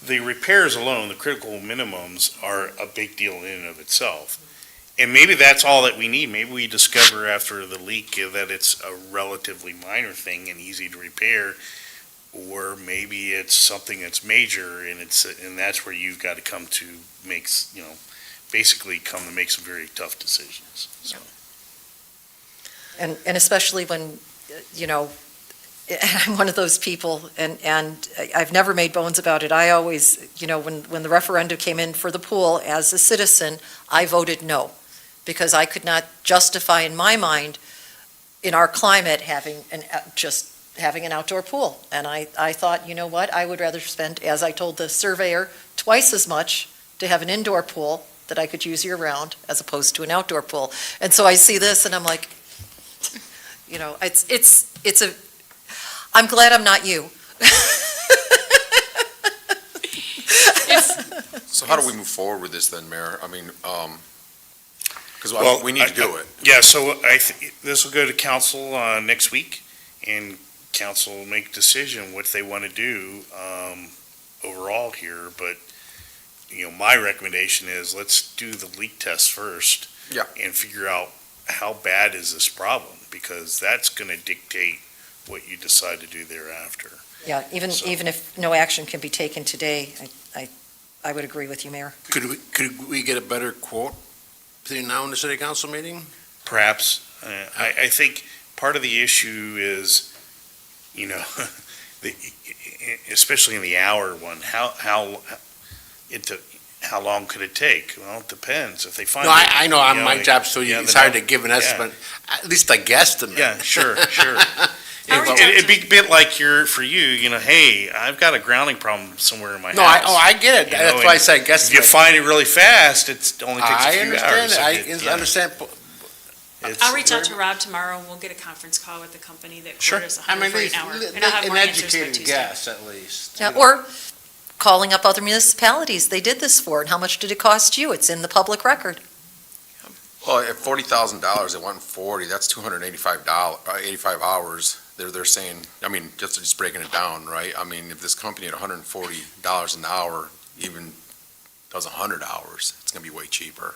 the repairs alone, the critical minimums are a big deal in and of itself. And maybe that's all that we need. Maybe we discover after the leak that it's a relatively minor thing and easy to repair. Or maybe it's something that's major, and that's where you've got to come to make, basically come to make some very tough decisions. So. And especially when, I'm one of those people, and I've never made bones about it. I always, when the referendum came in for the pool, as a citizen, I voted no, because I could not justify in my mind, in our climate, having an outdoor pool. And I thought, you know what, I would rather spend, as I told the surveyor, twice as much to have an indoor pool that I could use year-round, as opposed to an outdoor pool. And so I see this, and I'm like, I'm glad I'm not you. So how do we move forward with this then, Mayor? Because Well, we need to do it. Yeah, so this will go to council next week, and council will make a decision what they want to do overall here, but, my recommendation is let's do the leak test first. Yeah. And figure out how bad is this problem, because that's going to dictate what you decide to do thereafter. Yeah, even if no action can be taken today, I would agree with you, Mayor. Could we get a better quote between now and the city council meeting? Perhaps. I think part of the issue is, especially in the hour one, how long could it take? Well, it depends. If they find. No, I know, my job, so yeah, it's the hard to no- give an yeah. estimate, at least a guesstimate. Yeah, sure. It'd be a bit like for you know, hey, I've got a grounding problem somewhere in my No, house. I get it. You That's know, why I and said guess. If you find it really fast, it only takes a I few understand hours. it. So I understand. I'll reach out to Rob tomorrow and we'll get a conference call with the company that Sure. quoted us I mean, $100 for an hour. And I'll have an more answers by educated Tuesday. guess at least. Yeah, or calling up other municipalities they did this for, and how much did it cost you? It's in the public record. Well, at $40,000, it went 40, that's $285, 85 hours. They're saying, I mean, just breaking it down, right? I mean, if this company at $140 an hour even does 100 hours, it's gonna be way cheaper.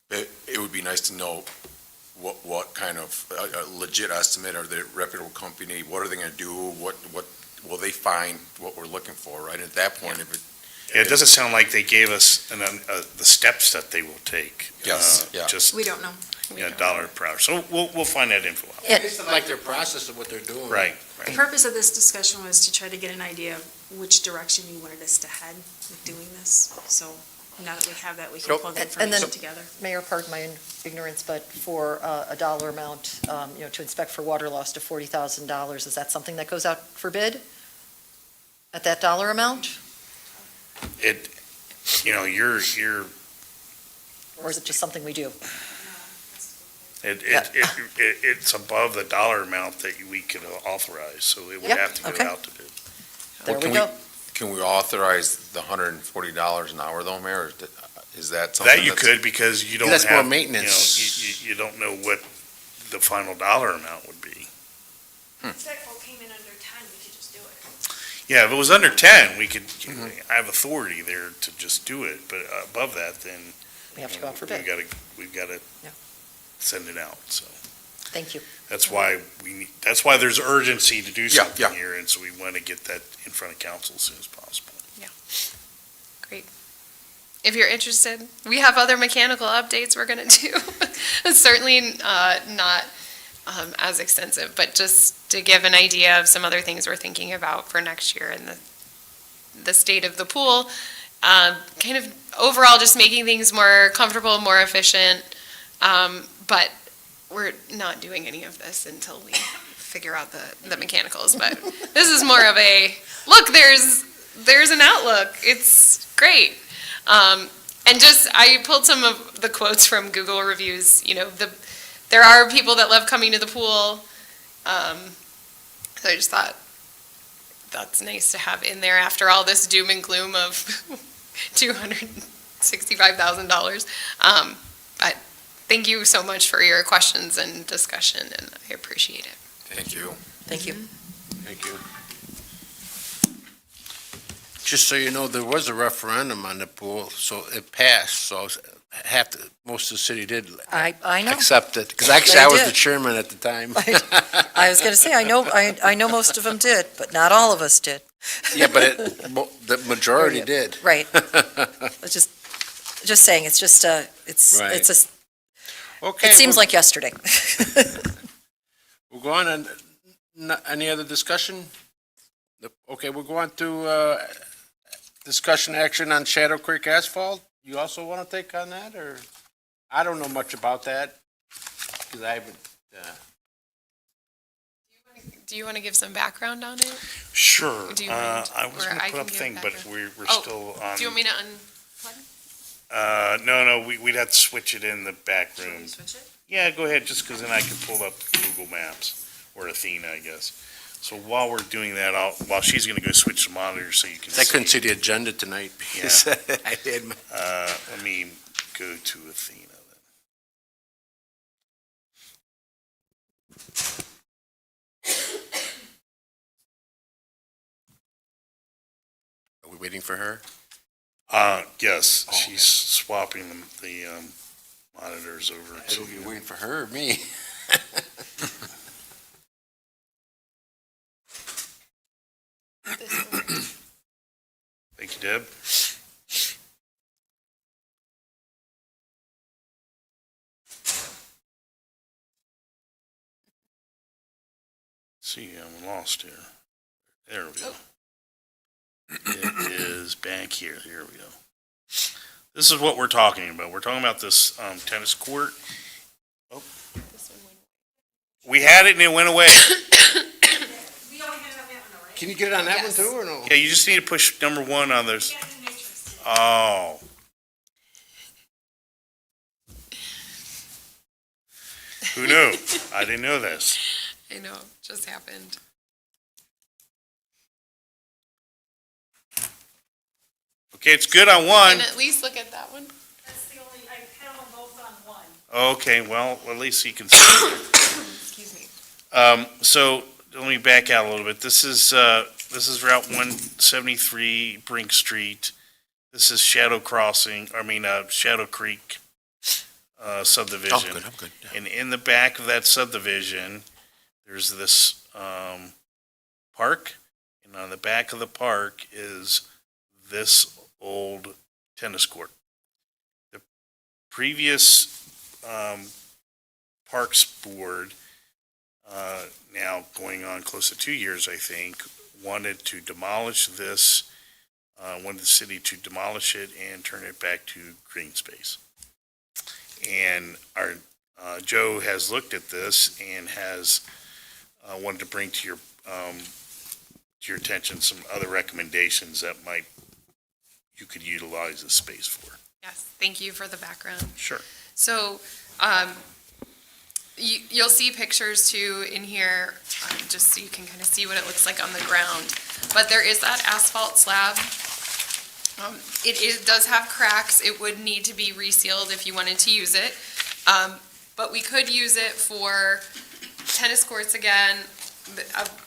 It would be nice to know what kind of a legit estimate, are they a reputable company, what are they gonna do, what will they find what we're looking for, right? At that point, if it. Yeah, it doesn't sound like they gave us the steps that they will take. Yes, yeah. Just, We don't know. dollar per hour. So we'll find that info out. Yeah. It's like their process of what they're doing. Right, The right. purpose of this discussion was to try to get an idea of which direction you wanted us to head with doing this. So now that we have that, we can Nope. pull the And then- information together. Mayor, pardon my ignorance, but for a dollar amount, to inspect for water loss to $40,000, is that something that goes out for bid? At that dollar amount? You're, Or is it just something we do? it's above the dollar amount that we could authorize, so it would Yep, have to okay. go out to bid. There Well, we go. Can we authorize the $140 an hour though, Mayor? Or is that something? That you could, because you don't have. That's more maintenance. You don't know what the final dollar amount would be. If that quote came in under 10, we could just do it. Yeah, if it was under 10, we could, Mm-hmm. I have authority there to just do it, but above that, then. We have to go out for bid. We've gotta Yeah. send it out, so. Thank you. That's why that's why there's urgency to do Yeah, something yeah. here, and so we want to get that in front of council as soon as possible. Great. If you're interested, we have other mechanical updates we're gonna do. Certainly not as extensive, but just to give an idea of some other things we're thinking about for next year and the state of the pool. Kind of overall, just making things more comfortable, more efficient. But we're not doing any of this until we figure out the mechanicals. But this is more of a, look, there's an outlook. It's great. And just, I pulled some of the quotes from Google reviews, there are people that love coming to the pool. So I just thought that's nice to have in there after all this doom and gloom of $265,000. But thank you so much for your questions and discussion, and I appreciate it. Thank you. Thank you. Thank you. Just so you know, there was a referendum on the pool, so it passed, so most of the city did I know. accept it. Because actually, They I was did. the chairman at the time. I was going to say, I know most of them did, but not all of us did. Yeah, but the majority did. Right. It's just saying, it's just, Right. Okay. it seems like yesterday. We'll go on, and any other discussion? Okay, we'll go on to discussion action on Shadow Creek asphalt. You also want to take on that, or? I don't know much about that, because I haven't, Do you want to give some background on it? Sure. Do you want- I was or going to I put up can a give thing, but background? we're Oh, still on. Do you want me to No, we'd have to switch it in the back Should room. we switch it? Yeah, go ahead, just because then I can pull up Google Maps, or Athena, I guess. So while we're doing that, while she's going to go switch the monitor so you can I couldn't see the agenda tonight. because I had my. Let me go to Athena Are we waiting for her? then. Yes, Oh, she's swapping the monitors over Are to. you waiting for her or me? Thank you, Deb. See, I'm lost here. There we go. It is back here. Here we go. This is what we're talking about. We're talking about this tennis court. We had it and it went away. We only had that one, right? Can you get it on that one Yes. too, or no? Yeah, you just need to push number 1 on those. Yeah, the matrix. Oh. Who knew? I didn't know this. I know, just happened. Okay, it's good on one. Can at least look at that one. That's the only, I had them both on one. Okay, well, at least you can see. Excuse me. So let me back out a little bit. This is Route 173 Brink Street. This is Shadow Creek subdivision. I'm good. Yeah. And in the back of that subdivision, there's this park, and on the back of the park is this old tennis court. The previous Parks Board, now going on close to 2 years, I think, wanted to demolish this, wanted the city to demolish it and turn it back to green space. And our Joe has looked at this and has wanted to bring to your attention some other recommendations that you could utilize this space for. Yes, thank you for the background. Sure. So, you'll see pictures too in here, just so you can kind of see what it looks like on the ground. But there is that asphalt slab. It does have cracks. It would need to be resealed if you wanted to use it. But we could use it for tennis courts again.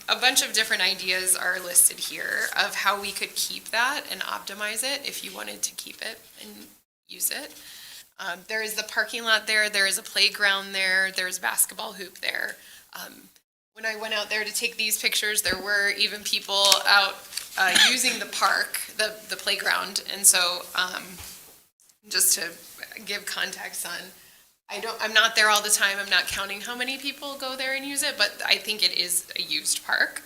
A bunch of different ideas are listed here of how we could keep that and optimize it if you wanted to keep it and use it. There is the parking lot there, there is a playground there, there's a basketball hoop there. When I went out there to take these pictures, there were even people out using the park, the playground, and so just to give context on, I'm not there all the time, I'm not counting how many people go there and use it, but I think it is a used park.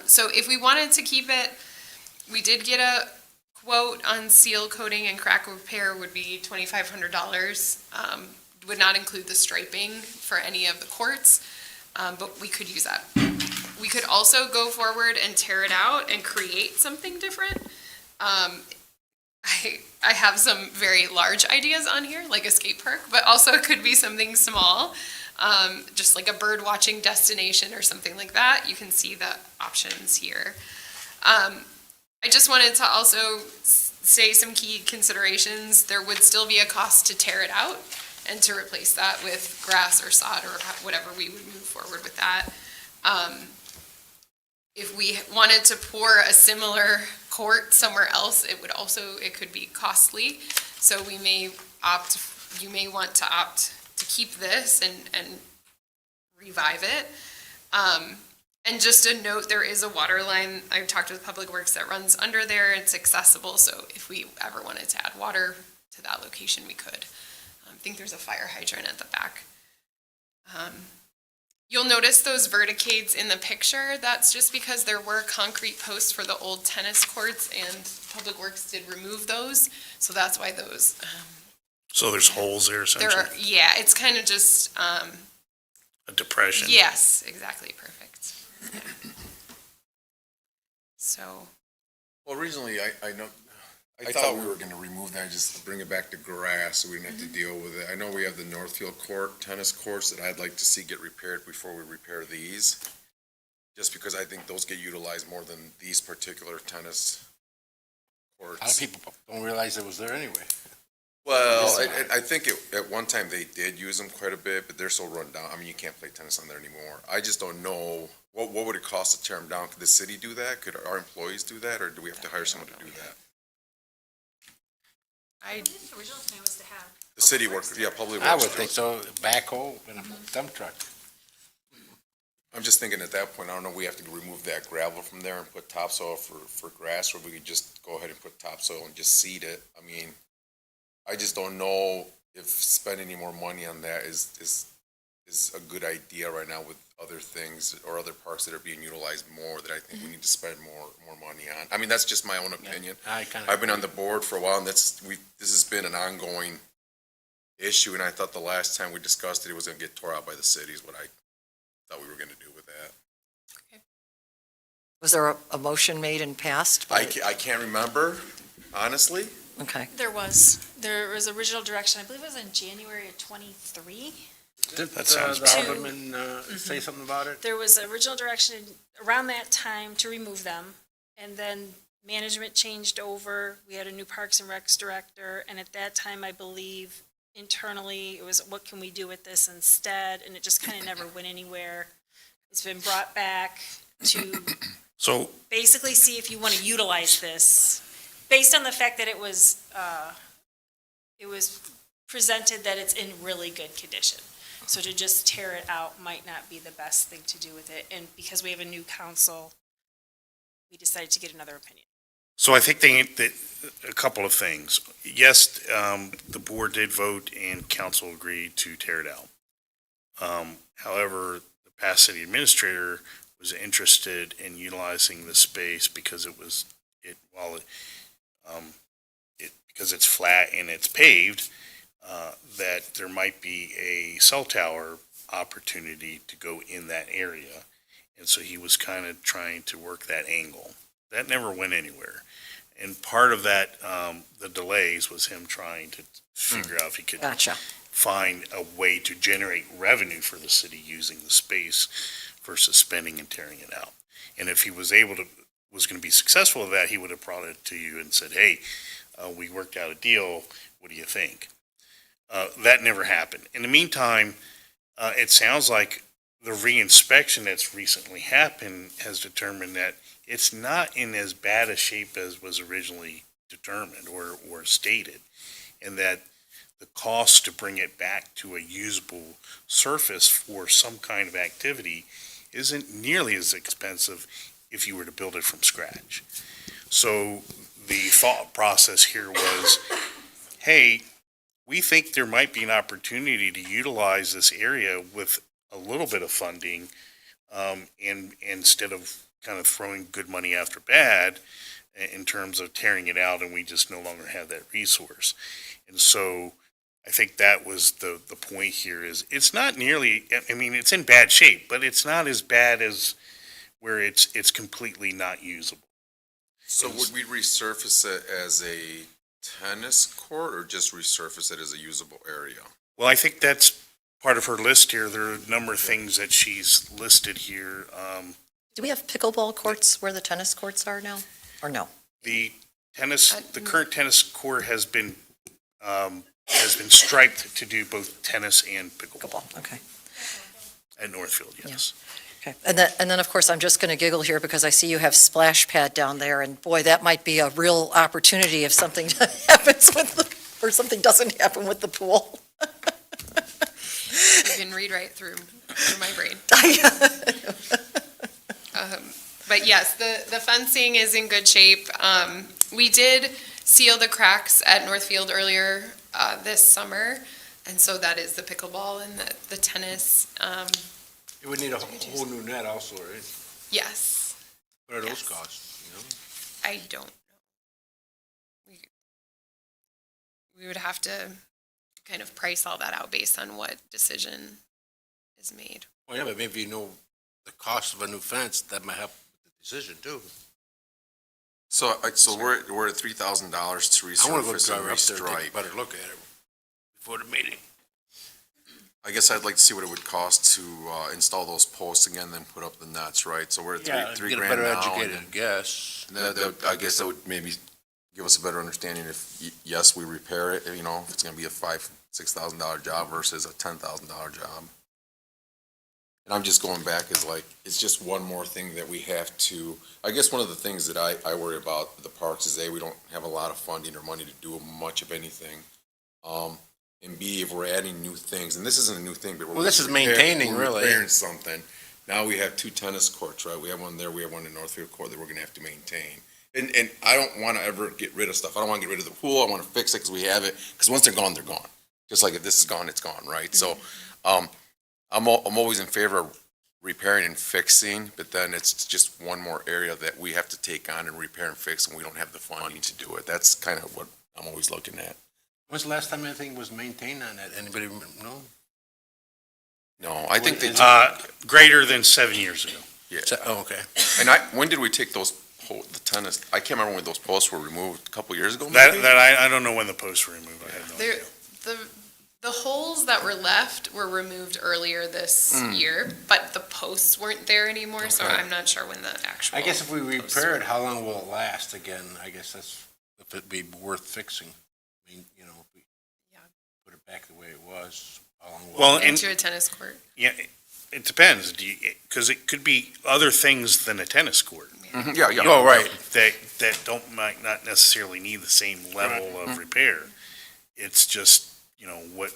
So if we wanted to keep it, we did get a quote on seal coating and crack repair would be $2,500. Would not include the striping for any of the courts, but we could use that. We could also go forward and tear it out and create something different. I have some very large ideas on here, like a skate park, but also it could be something small, just like a bird watching destination or something like that. You can see the options here. I just wanted to also say some key considerations. There would still be a cost to tear it out and to replace that with grass or sod or whatever we would move forward with that. If we wanted to pour a similar court somewhere else, it could be costly. So you may want to opt to keep this and revive it. And just a note, there is a water line, I've talked with Public Works, that runs under there. It's accessible, so if we ever wanted to add water to that location, we could. I think there's a fire hydrant at the back. You'll notice those verticades in the picture. That's just because there were concrete posts for the old tennis courts, and Public Works did remove those, so that's why those. So there's holes there essentially? Yeah, it's kind of just. A depression? Yes, exactly, perfect. So. Well, originally, I thought we were gonna remove that, and just bring it back to grass, so we didn't have to deal with it. I know we have the Northfield Court, tennis courts that I'd like to see get repaired before we repair these. Just because I think those get utilized more than these particular tennis A lot of courts. people don't realize it was there anyway. Well, I think at one time they did use them quite a bit, but they're so run down. I mean, you can't play tennis on there anymore. I just don't know, what would it cost to tear them down? Could the city do that? Could our employees do that, or do we have to hire someone to do that? I think the original plan was to have. The city workers, yeah, public works. I would think so, backhoe and a dump truck. I'm just thinking at that point, I don't know, we have to remove that gravel from there and put topsoil for grass, or we could just go ahead and put topsoil and just seed it. I mean, I just don't know if spending any more money on that is a good idea right now with other things or other parks that are being utilized more, that I think we need to spend more money on. I mean, that's just my own opinion. I've been on the board for a while, and this has been an ongoing issue, and I thought the last time we discussed it, it was gonna get tore out by the city, is what I thought we were gonna do with that. Was there a motion made and passed? I can't remember, honestly. Okay. There was original direction, I believe it was in January of '23. Did That sounds the right. Alderman say something about it? There was original direction around that time to remove them, and then management changed over. We had a new Parks and Recs director, and at that time, I believe internally, it was, what can we do with this instead? And it just kind of never went anywhere. It's been brought back to So basically see if you want to utilize this, based on the fact that it was presented that it's in really good condition. So to just tear it out might not be the best thing to do with it. And because we have a new council, we decided to get another opinion. So I think that a couple of things. Yes, the board did vote and council agreed to tear it out. However, the past city administrator was interested in utilizing the space because because it's flat and it's paved, that there might be a cell tower opportunity to go in that area. And so he was kind of trying to work that angle. That never went anywhere. And part of that, the delays was him trying to figure out if he could Gotcha. find a way to generate revenue for the city using the space versus spending and tearing it out. And if he was going to be successful at that, he would have brought it to you and said, hey, we worked out a deal. What do you think? That never happened. In the meantime, it sounds like the reinspection that's recently happened has determined that it's not in as bad a shape as was originally determined or stated, and that the cost to bring it back to a usable surface for some kind of activity isn't nearly as expensive if you were to build it from scratch. So the thought process here was, hey, we think there might be an opportunity to utilize this area with a little bit of funding, and instead of kind of throwing good money after bad in terms of tearing it out, and we just no longer have that resource. And so I think that was the point here is it's not nearly, I mean, it's in bad shape, but it's not as bad as where it's completely not usable. So would we resurface it as a tennis court or just resurface it as a usable area? Well, I think that's part of her list here. There are a number of things that she's listed here. Do we have pickleball courts where the tennis courts are now, or no? The current tennis court has been striped to do both tennis and pickleball Pickleball, okay. at Northfield, yes. Okay, and then, of course, I'm just going to giggle here because I see you have splash pad down there, and boy, that might be a real opportunity if something happens or something doesn't happen with the pool. You can read right through my brain. But yes, the fencing is in good shape. We did seal the cracks at Northfield earlier this summer, and so that is the pickleball and the tennis. You would need a whole new net also, right? Yes, What are those Yes. costs, you know? I don't know. We would have to kind of price all that out based on what decision is made. Well, yeah, but maybe you know the cost of a new fence, that might help with the decision too. So we're at $3,000 to I want to go resurface drive and up there and take a restripe. better look at it before the meeting. I guess I'd like to see what it would cost to install those posts again, then put up the nets, right? So we're at three Get a grand better now. and educated guess. I guess that would maybe give us a better understanding if, yes, we repair it, you know, if it's gonna be a $5,000-6,000 job versus a $10,000 job. And I'm just going back is like, it's just one more thing that we have to, I guess one of the things that I worry about with the parks is A, we don't have a lot of funding or money to do much of anything. And B, if we're adding new things, and this isn't a new thing, but Well, this is maintaining, we're really. repairing something. Now we have 2 tennis courts, right? We have one there, we have one in Northfield Court that we're gonna have to maintain. And I don't wanna ever get rid of stuff. I don't wanna get rid of the pool. I wanna fix it because we have it. Because once they're gone, they're gone. Just like if this is gone, it's gone, right? So, I'm always in favor of repairing and fixing, but then it's just one more area that we have to take on and repair and fix, and we don't have the funding to do it. That's kind of what I'm always looking at. When's the last time anything was maintained on that? Anybody know? No, I think they, Greater than 7 years ago. yeah. Oh, okay. And when did we take those, the tennis, I can't remember when those posts were removed, a couple years ago maybe? I don't know when the posts were removed. I have no There, idea. the holes that were left were removed earlier this year, but the posts weren't there anymore, so Okay. I'm not sure when the actual. I guess if we posts repair were. it, how long will it last again? I guess that's, if it'd be worth fixing. I mean, if we Yeah. put it back the way it was, how long will it Well, last? and- Into a tennis court. Yeah, it depends, because it could be other things than a tennis court Mhm, yeah, yeah. Oh, right. that might not necessarily need the same level of repair. It's just, what,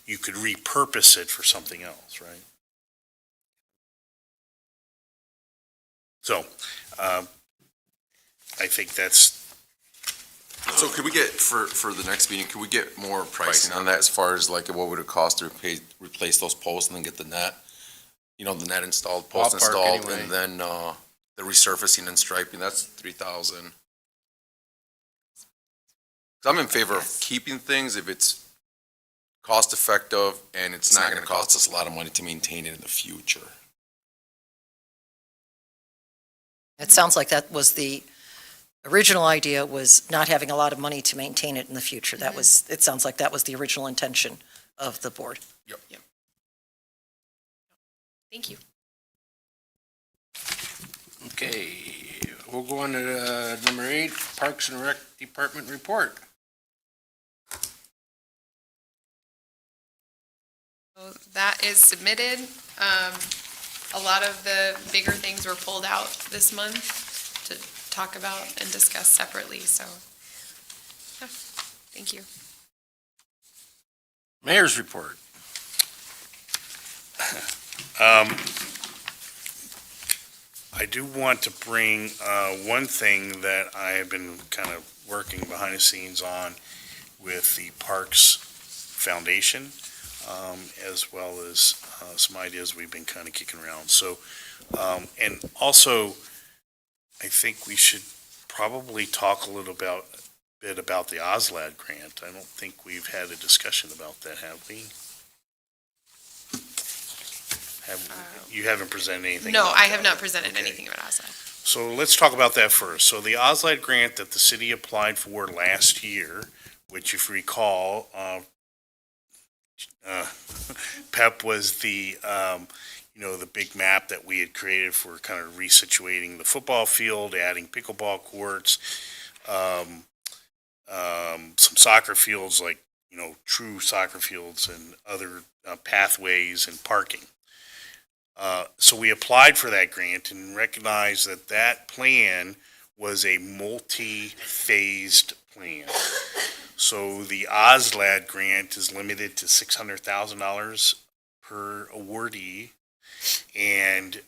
you could repurpose it for something else, right? So, I think that's, So could we get, for the next meeting, could we get more pricing on that as far as like what would it cost to replace those posts and then get the net? The net installed, post Ballpark installed, anyway. and then, the resurfacing and striping, that's 3,000. So I'm in favor of keeping things if it's cost effective and it's not gonna cost us a lot of money to maintain it in the future. It sounds like that was the original idea, was not having a lot of money to maintain it in the future. It sounds like that was the original intention of the board. Thank you. Okay, we'll go on to number 8, Parks and Rec Department report. So that is submitted. A lot of the bigger things were pulled out this month to talk about and discuss separately, so, yeah, thank you. Mayor's report. I do want to bring one thing that I have been kind of working behind the scenes on with the Parks Foundation, as well as some ideas we've been kind of kicking around. So, and also, I think we should probably talk a little bit about the OSLAD grant. I don't think we've had a discussion about that, have we? You haven't presented anything? No, about I have that? not presented Okay. anything about OSLAD. So let's talk about that first. So the OSLAD grant that the city applied for last year, which if you recall, PEP was the big map that we had created for kind of resituating the football field, adding pickleball courts, some soccer fields like, true soccer fields and other pathways and parking. So we applied for that grant and recognized that that plan was a multi-phased plan. So the OSLAD grant is limited to $600,000 per awardee. And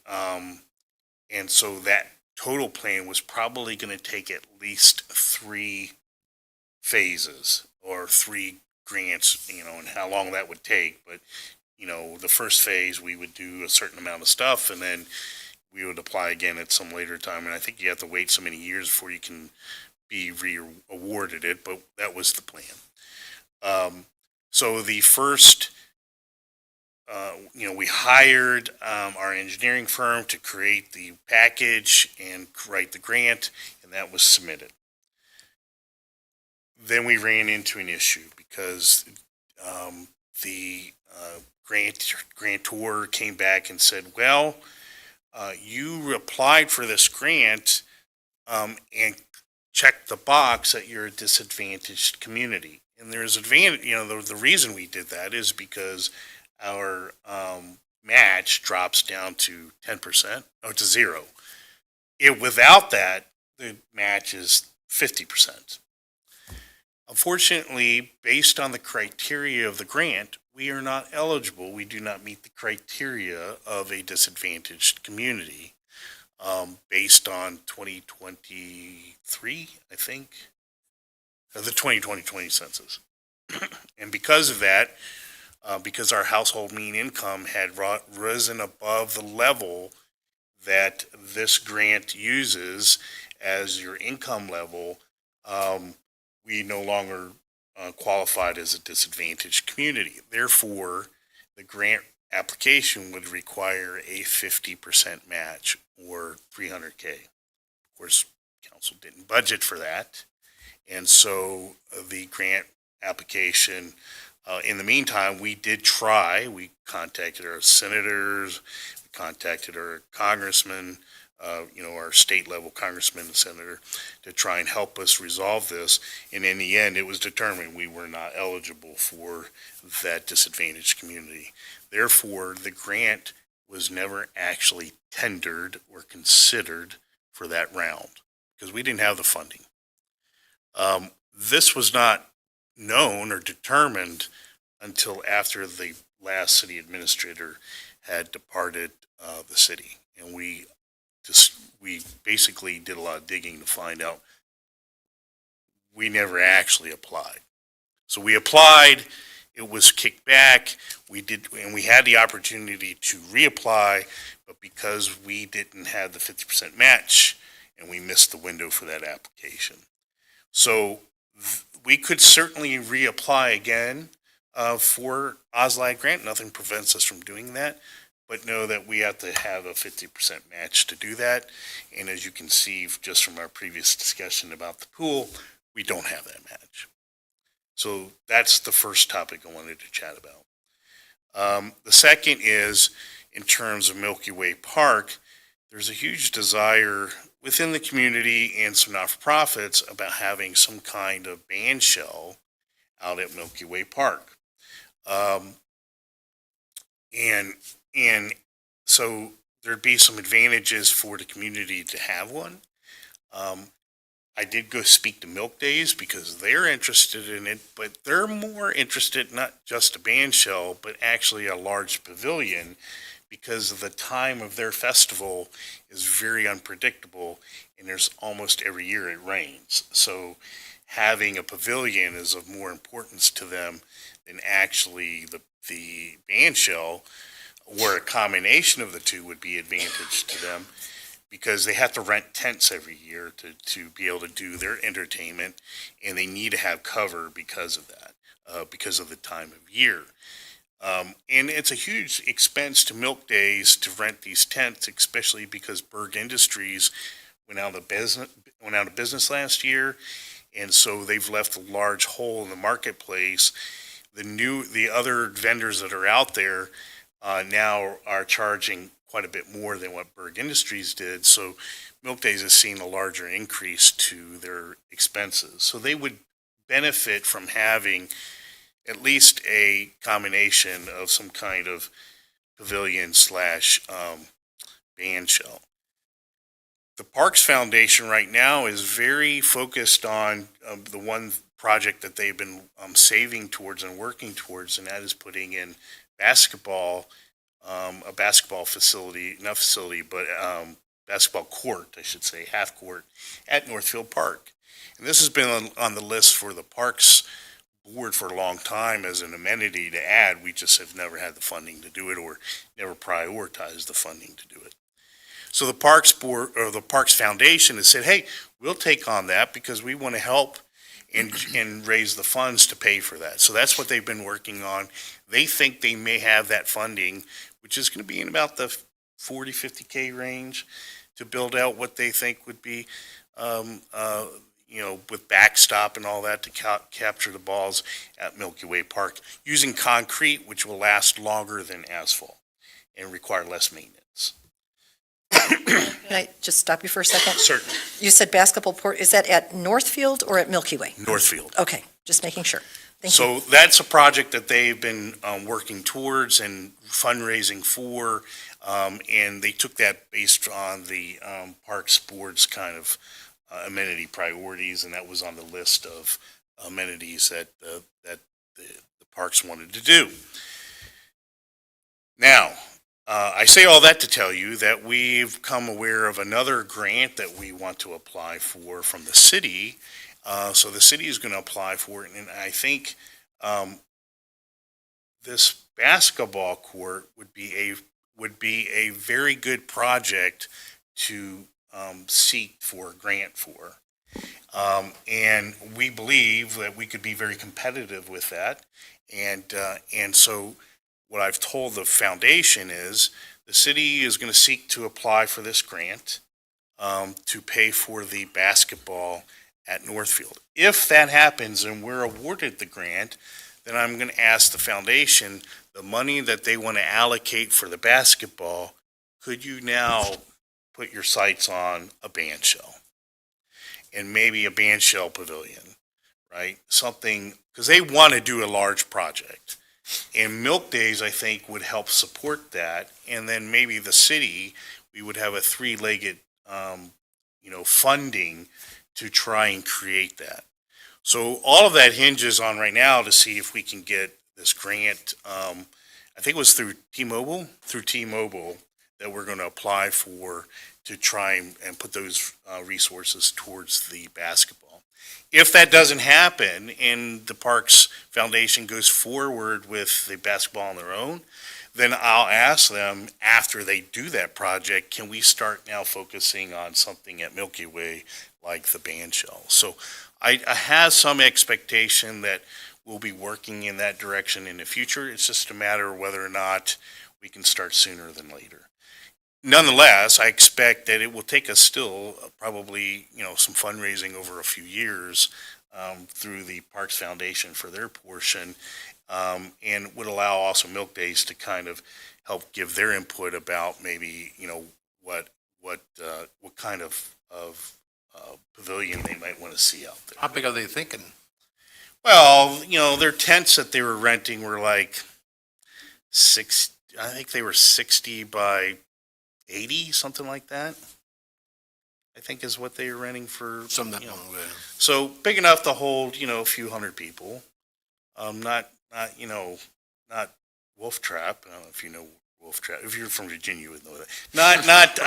so that total plan was probably going to take at least 3 phases or 3 grants, and how long that would take. But the first phase, we would do a certain amount of stuff, and then we would apply again at some later time. And I think you have to wait so many years before you can be re-awarded it, but that was the plan. So the first, we hired our engineering firm to create the package and write the grant, and that was submitted. Then we ran into an issue because the grantor came back and said, well, you applied for this grant and checked the box that you're a disadvantaged community. And there's advantage, the reason we did that is because our match drops down to 10%, or to 0. Without that, the match is 50%. Unfortunately, based on the criteria of the grant, we are not eligible. We do not meet the criteria of a disadvantaged community based on 2023, I think, the 2020 census. And because of that, because our household mean income had risen above the level that this grant uses as your income level, we no longer qualified as a disadvantaged community. Therefore, the grant application would require a 50% match or 300K. Of course, council didn't budget for that. And so the grant application, in the meantime, we did try. We contacted our senators, we contacted our congressmen, our state level congressman and senator to try and help us resolve this. And in the end, it was determined we were not eligible for that disadvantaged community. Therefore, the grant was never actually tendered or considered for that round because we didn't have the funding. This was not known or determined until after the last city administrator had departed the city. And we basically did a lot of digging to find out we never actually applied. So we applied, it was kicked back, and we had the opportunity to reapply, but because we didn't have the 50% match, and we missed the window for that application. So we could certainly reapply again for OSLAG grant. Nothing prevents us from doing that, but know that we have to have a 50% match to do that. And as you can see just from our previous discussion about the pool, we don't have that match. So that's the first topic I wanted to chat about. The second is in terms of Milky Way Park, there's a huge desire within the community and some not-for-profits about having some kind of band shell out at Milky Way Park. And so there'd be some advantages for the community to have one. I did go speak to Milk Days because they're interested in it, but they're more interested not just a band shell, but actually a large pavilion because of the time of their festival is very unpredictable and there's almost every year it rains. So having a pavilion is of more importance to them than actually the band shell, or a combination of the two would be advantage to them because they have to rent tents every year to be able to do their entertainment, and they need to have cover because of that, because of the time of year. And it's a huge expense to Milk Days to rent these tents, especially because Berg Industries went out of business last year, and so they've left a large hole in the marketplace. The other vendors that are out there now are charging quite a bit more than what Berg Industries did. So Milk Days has seen a larger increase to their expenses. So they would benefit from having at least a combination of some kind of pavilion / band shell. The Parks Foundation right now is very focused on the one project that they've been saving towards and working towards, and that is putting in a basketball facility, not facility, but basketball court, I should say, half court at Northfield Park. And this has been on the list for the Parks Board for a long time as an amenity to add. We just have never had the funding to do it or never prioritized the funding to do it. So the Parks Board or the Parks Foundation has said, hey, we'll take on that because we want to help and raise the funds to pay for that. So that's what they've been working on. They think they may have that funding, which is going to be in about the 40, 50K range to build out what they think would be, with backstop and all that to capture the balls at Milky Way Park using concrete, which will last longer than asphalt and require less maintenance. Can I just stop you for a second? Certainly. You said basketball court, is that at Northfield or at Milky Way? Northfield. Okay, just making sure. Thank you. So that's a project that they've been working towards and fundraising for, and they took that based on the Parks Board's kind of amenity priorities, and that was on the list of amenities that the parks wanted to do. Now, I say all that to tell you that we've come aware of another grant that we want to apply for from the city. So the city is going to apply for it, and I think this basketball court would be a very good project to seek for a grant for. And we believe that we could be very competitive with that. And so what I've told the foundation is the city is going to seek to apply for this grant to pay for the basketball at Northfield. If that happens and we're awarded the grant, then I'm going to ask the foundation the money that they want to allocate for the basketball, could you now put your sights on a band shell? And maybe a band shell pavilion, right? Something, because they want to do a large project. And Milk Days, I think, would help support that. And then maybe the city, we would have a three-legged, funding to try and create that. So all of that hinges on right now to see if we can get this grant. I think it was through T-Mobile, that we're going to apply for to try and put those resources towards the basketball. If that doesn't happen and the Parks Foundation goes forward with the basketball on their own, then I'll ask them after they do that project, can we start now focusing on something at Milky Way like the band shell? So I have some expectation that we'll be working in that direction in the future. It's just a matter of whether or not we can start sooner than later. Nonetheless, I expect that it will take us still probably, some fundraising over a few years through the Parks Foundation for their portion, and would allow also Milk Days to kind of help give their input about maybe, what kind of pavilion they might want to see out there. How big are they thinking? Well, their tents that they were renting were like I think they were 60 by 80, something like that. I think is what they were renting for. Some that long, So big enough to hold, a few hundred people. Not Wolf Trap. I don't know if you know Wolf Trap. If you're from Virginia, you would know that. Not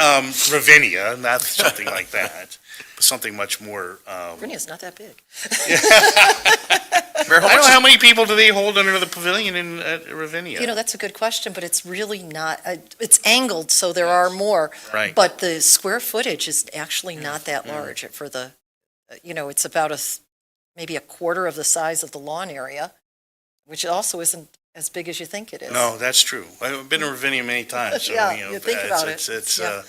Ravinia, not something like that, but something much more. Virginia's not that big. I don't know how many people do they hold under the pavilion in Ravinia. That's a good question, but it's really not, it's angled, so there are more. Right. But the square footage is actually not that large for the, it's about maybe a quarter of the size of the lawn area, which also isn't as big as you think it is. No, that's true. I've been to Ravinia many times. So, Yeah, you think about it. Yeah.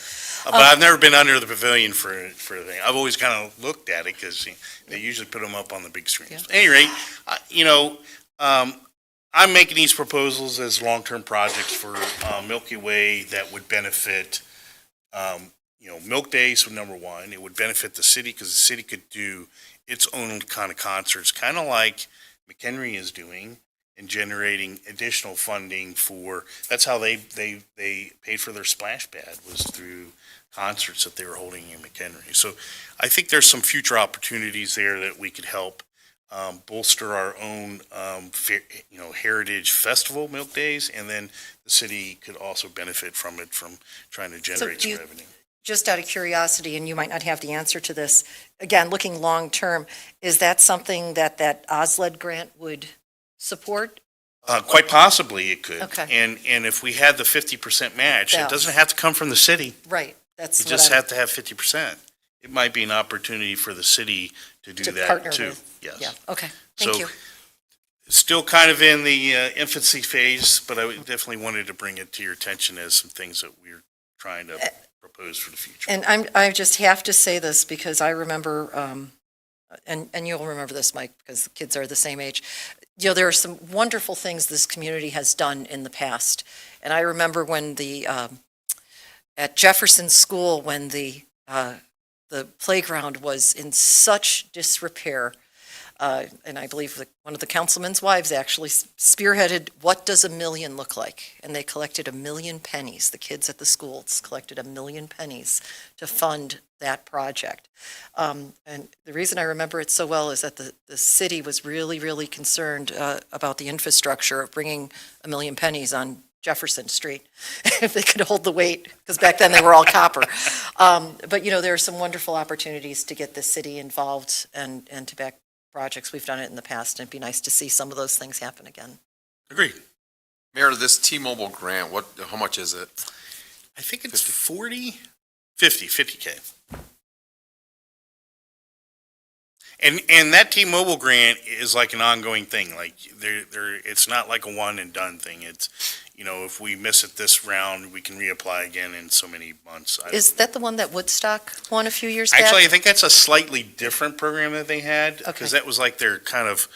But I've never been under the pavilion for a thing. I've always kind of looked at it because they usually put them up on the big screens. Yeah. At any rate, I'm making these proposals as long-term projects for Milky Way that would benefit, Milk Days, so number one. It would benefit the city because the city could do its own kind of concerts, kind of like McHenry is doing, and generating additional funding for, that's how they paid for their splash pad, was through concerts that they were holding in McHenry. So I think there's some future opportunities there that we could help bolster our own, heritage festival, Milk Days, and then the city could also benefit from it, from trying to generate some revenue. Just out of curiosity, and you might not have the answer to this, again, looking long-term, is that something that OSLED grant would support? Quite possibly it could. Okay. And if we had the 50% match, Yeah. it doesn't have to come from the city. Right, that's You what just I'm, have to have 50%. It might be an opportunity for the city to do to that partner too. with. Yes. Yeah, okay, thank So, you. Still kind of in the infancy phase, but I definitely wanted to bring it to your attention as some things that we're trying to propose for the future. And I just have to say this because I remember, and you'll remember this, Mike, because the kids are the same age. There are some wonderful things this community has done in the past. And I remember when at Jefferson School, when the playground was in such disrepair, and I believe one of the councilman's wives actually spearheaded, what does $1 million look like? And they collected $1 million pennies. The kids at the schools collected $1 million pennies to fund that project. And the reason I remember it so well is that the city was really, really concerned about the infrastructure of bringing $1 million pennies on Jefferson Street, if they could hold the weight, because back then they were all copper. But, there are some wonderful opportunities to get the city involved and to back projects. We've done it in the past, and it'd be nice to see some of those things happen again. Agreed. Mayor, this T-Mobile grant, how much is it? I think it's 50K. And that T-Mobile grant is like an ongoing thing, like it's not like a one and done thing. It's, if we miss it this round, we can reapply again in so many months. Is that the one that Woodstock won a few years back? Actually, I think that's a slightly different program that they had, Okay. because that was like their kind of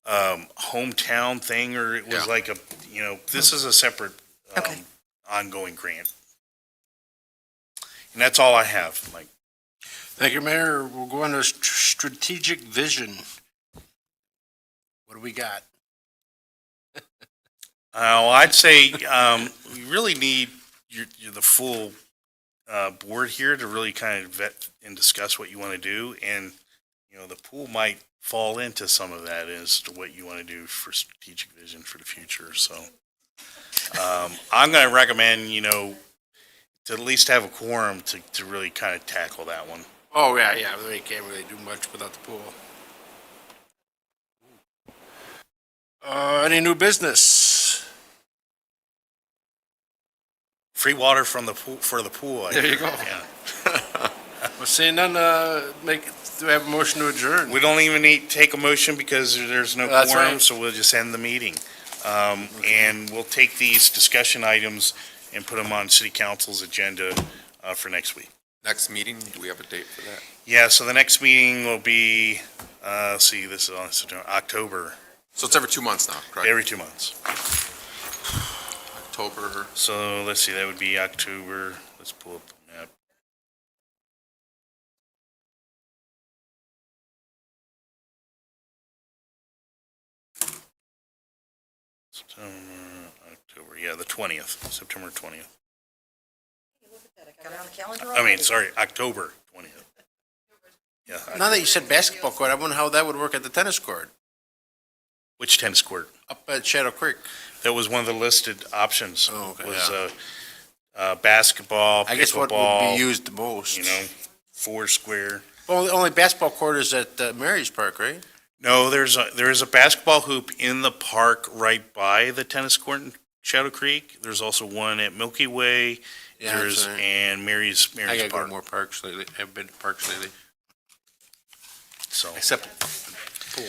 hometown thing, or it was Yeah. like this is a separate Okay. ongoing grant. And that's all I have, Mike. Thank you, Mayor. We'll go on to strategic vision. What do we got? I'd say we really need the full board here to really kind of vet and discuss what you want to do. And, the pool might fall into some of that as to what you want to do for strategic vision for the future. So I'm going to recommend, to at least have a quorum to really kind of tackle that one. Oh, yeah, we can't really do much without the pool. Any new business? Free water from the pool for the pool. There you go. Yeah. Well, seeing none, do we have a motion to adjourn? We don't even need to take a motion because there's no That's quorum, right. so we'll just end the meeting. And we'll take these discussion items and put them on city council's agenda for next week. Next meeting, do we have a date for that? Yeah, so the next meeting will be, this is on October, So it's every 2 months now, correct? every 2 months. October, So let's see, that would be October, let's pull up the map. September, October, yeah, the 20th, September 20th. Got it on the calendar I mean, already. sorry, October 20th. Yeah, Now that you said basketball court, I wonder how that would work at the tennis court which tennis court? up at Shadow Creek. That was one of the listed options. Oh, okay, Was basketball, I guess what would pickleball, be used the most. four square. Well, the only basketball court is at Mary's Park, right? No, there is a basketball hoop in the park right by the tennis court in Shadow Creek. There's also one at Milky Way. Yeah, that's right. And Mary's I gotta go to Park. more parks lately. I've been to parks lately. So. Except pool.